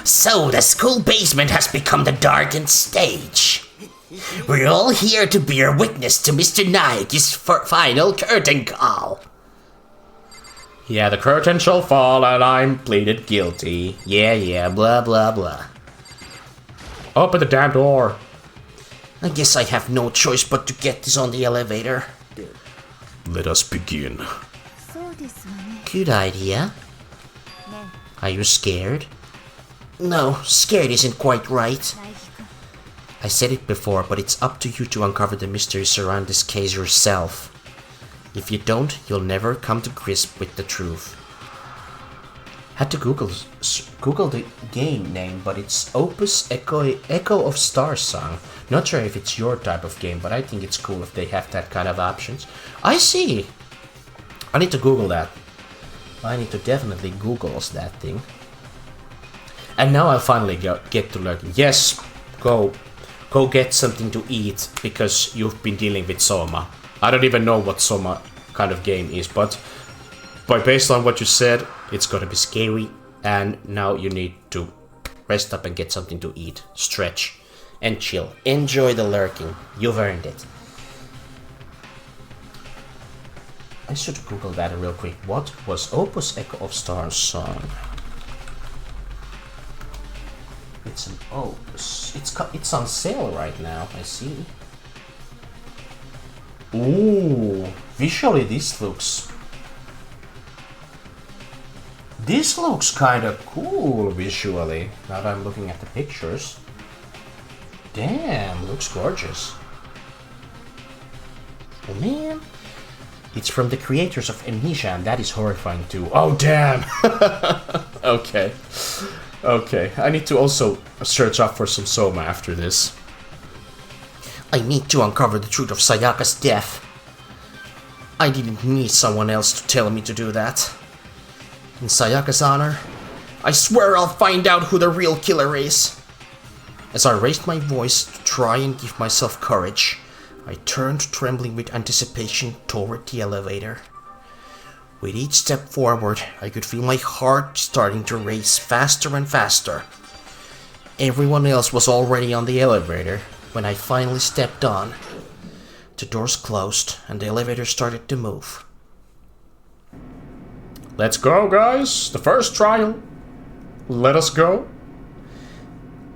So the school basement has become the darkened stage. We're all here to bear witness to Mr. Nike's final curtain call. Yeah, the curtain shall fall and I'm pleaded guilty. Yeah, blah blah blah. Open the damn door. I guess I have no choice but to get this on the elevator. Let us begin. Good idea. Are you scared? No, scared isn't quite right. I said it before, but it's up to you to uncover the mysteries around this case yourself. If you don't, you'll never come to grips with the truth. Had to Google the game name, but it's Opus Echo of Stars song. Not sure if it's your type of game, but I think it's cool if they have that kind of options. I see! I need to Google that. I need to definitely Google that thing. And now I finally get to learn. Yes, go get something to eat, because you've been dealing with Soma. I don't even know what Soma kind of game is, but based on what you said, it's gonna be scary, and now you need to rest up and get something to eat, stretch, and chill. Enjoy the lurking. You've earned it. I should Google that real quick. What was Opus Echo of Stars song? It's an Opus. It's on sale right now, I see. Ooh, visually this looks kinda cool visually, now that I'm looking at the pictures. Damn, looks gorgeous. Oh man, It's from the creators of Amnesia, and that is horrifying too. Oh, damn! Okay. Okay, I need to also search up for some Soma after this. I need to uncover the truth of Sayaka's death. I didn't need someone else to tell me to do that. In Sayaka's honor, I swear I'll find out who the real killer is. As I raised my voice to try and give myself courage, I turned trembling with anticipation toward the elevator. With each step forward, I could feel my heart starting to race faster and faster. Everyone else was already on the elevator when I finally stepped on. The doors closed and the elevator started to move. Let's go, guys! The first trial! Let us go!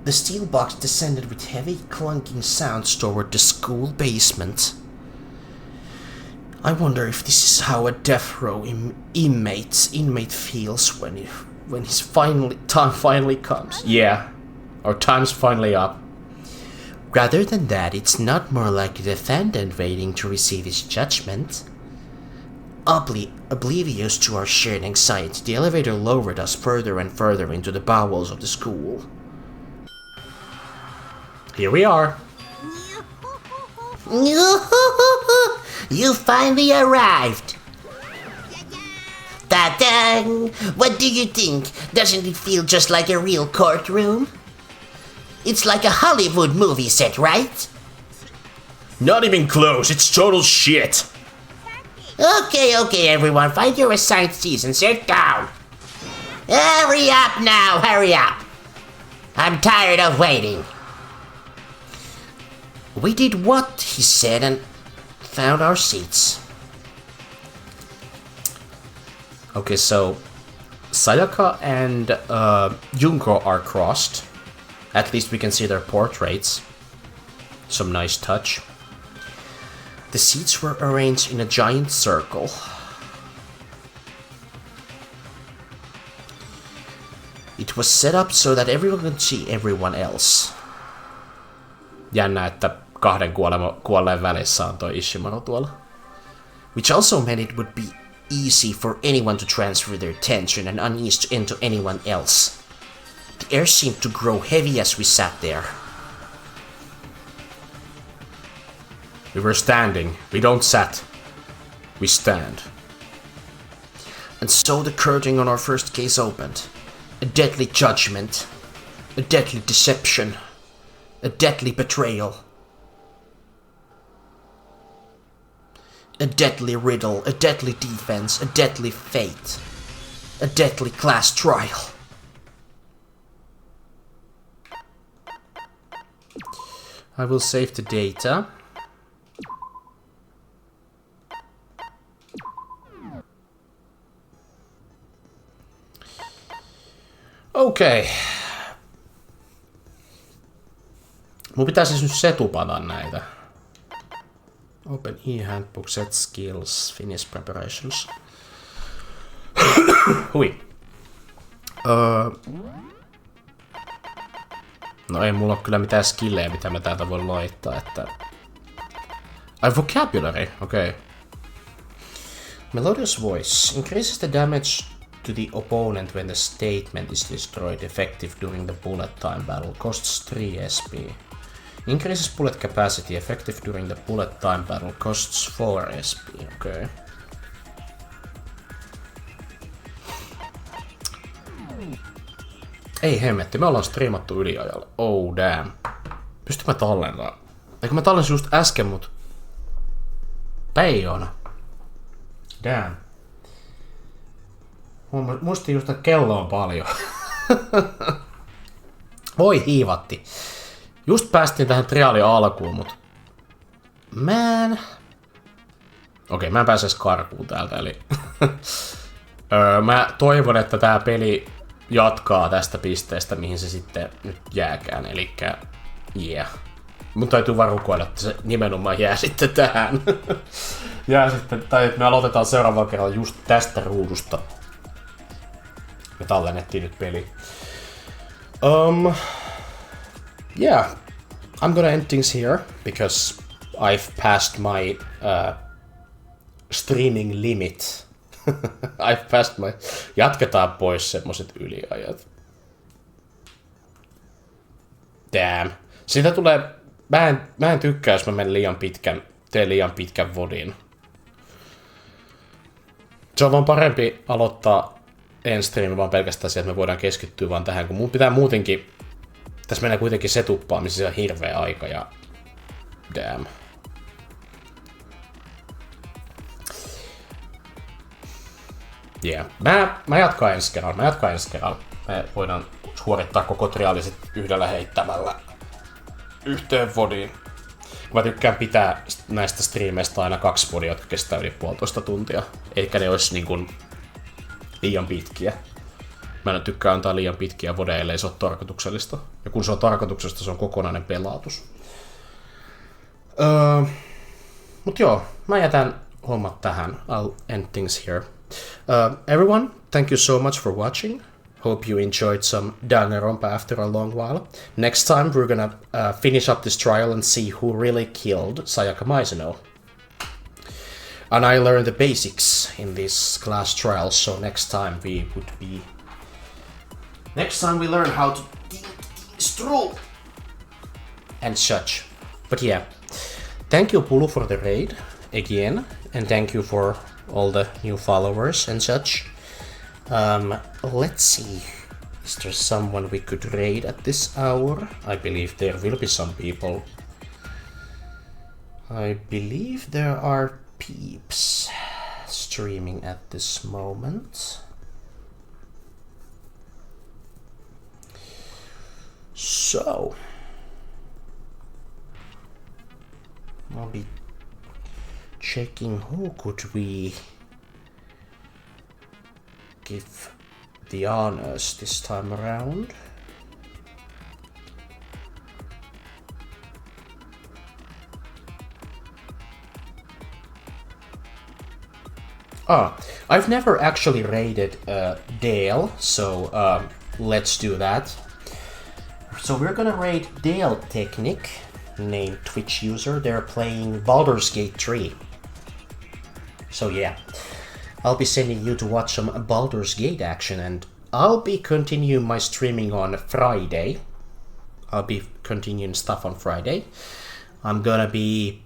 The steel box descended with heavy clunking sounds toward the school basement. I wonder if this is how a death row inmate feels when his time finally comes. Yeah, our time's finally up. Rather than that, it's not more like the defendant waiting to receive his judgment. Oblivious to our shared anxiety, the elevator lowered us further and further into the bowels of the school. Here we are. You finally arrived! Ta-da! What do you think? Doesn't it feel just like a real courtroom? It's like a Hollywood movie set, right? Not even close, it's total shit! Okay, everyone, find your assigned seats and sit down. Hurry up now, hurry up! I'm tired of waiting. We did what he said and found our seats. Okay, so Sayaka and Junko are crossed. At least we can see their portraits. Some nice touch. The seats were arranged in a giant circle. It was set up so that everyone could see everyone else. Jännä, että kahden kuolleen välissä on toi Ishimaro tuolla. Which also meant it would be easy for anyone to transfer their tension and unease into anyone else. The air seemed to grow heavy as we sat there. We were standing. We don't sat. We stand. And so the curtain on our first case opened. A deadly judgment. A deadly deception. A deadly betrayal. A deadly riddle, a deadly defense, a deadly fate. A deadly class trial. I will save the data. Okei. Mun pitää siis nyt setupata näitä. Open e-handbook, set skills, finish preparations. Hui. No ei mulla ole kyllä mitään skillejä, mitä mä täältä voin laittaa, että... Ai, vocabulary, okei. Okay. Melodious voice increases the damage to the opponent when the statement is destroyed effective during the bullet time battle. Costs 3 SP. Increases bullet capacity effective during the bullet time battle. Costs 4 SP. Okay. Ei hemmetti, me ollaan striimattu yliajalla. Oh damn. Pystyn mä tallentaa? Eikö mä tallensin just äsken, mut... Peijona. Damn. Muistin just, että kello on paljon. Voi hiivatti. Just päästiin tähän triaalin alkuun, mut... Okei, mä en pääse edes karkuun täältä, eli... mä toivon, että tää peli jatkaa tästä pisteestä, mihin se sitten nyt jääkään, elikkä... Yeah. Mun täytyy varukoida, että se nimenomaan jää sitten tähän. Jää sitten, tai että me aloitetaan seuraavalla kerralla just tästä ruudusta. Me tallennettiin nyt peli. Yeah. I'm gonna end things here, because I've passed my streaming limit. I've passed my... Jatketaan pois semmoset yliajat. Damn. Siitä tulee... Mä en tykkää, jos mä teen liian pitkän vodin. Se on vaan parempi aloittaa en-streamin vaan pelkästään siihen, että me voidaan keskittyä vaan tähän, kun mun pitää muutenkin... Tässä menee kuitenkin setuppaamisessa on hirveä aika ja... Damn. Yeah. Mä jatkan ensi kerralla. Me voidaan suorittaa koko triaaliset yhdellä heittämällä yhteen vodiin. Mä tykkään pitää näistä striimeistä aina 2 vodia, jotka kestää yli 1,5 tuntia. Eikä ne olisi niin kuin liian pitkiä. Mä en tykkää antaa liian pitkiä vodeja, ellei se ole tarkoituksellista. Ja kun se on tarkoituksellista, se on kokonainen pelaatus. Mut joo, mä jätän hommat tähän. I'll end things here. Everyone, thank you so much for watching. Hope you enjoyed some Danganronpa after a long while. Next time we're gonna finish up this trial and see who really killed Sayaka Maizonon. And I learned the basics in this class trial, so next time we learn how to stroll and such. But yeah, thank you Pulu for the raid again, and thank you for all the new followers and such. Let's see, is there someone we could raid at this hour? I believe there will be some people. I believe there are peeps streaming at this moment. So, I'll be checking who could we give the honors this time around. I've never actually raided Dale, so let's do that. So we're gonna raid Dale Technic, named Twitch user. They're playing Baldur's Gate 3. So yeah, I'll be sending you to watch some Baldur's Gate action, and I'll be continuing my streaming on Friday. I'll be continuing stuff on Friday. I'm gonna be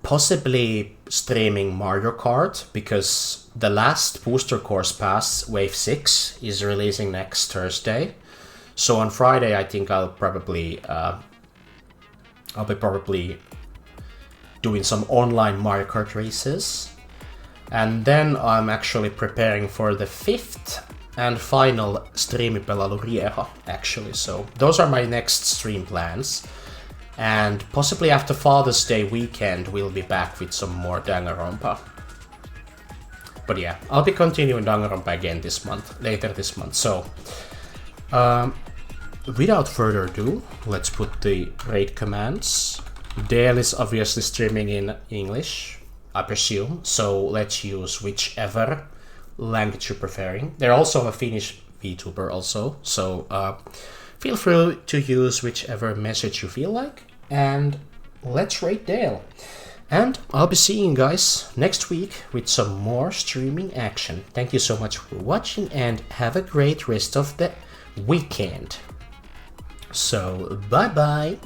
possibly streaming Mario Kart, because the last booster course pass, Wave 6, is releasing next Thursday. So on Friday I think I'll be probably doing some online Mario Kart races. And then I'm actually preparing for the 5th and final Striimi pelailu actually. So those are my next stream plans. And possibly after Father's Day weekend we'll be back with some more Danganronpa. But yeah, I'll be continuing Danganronpa again later this month. So without further ado, let's put the raid commands. Dale is obviously streaming in English, I presume, so let's use whichever language you're preferring. They're also a Finnish VTuber also, so feel free to use whichever message you feel like, and let's raid Dale. And I'll be seeing you guys next week with some more streaming action. Thank you so much for watching, and have a great rest of the weekend. So, bye bye!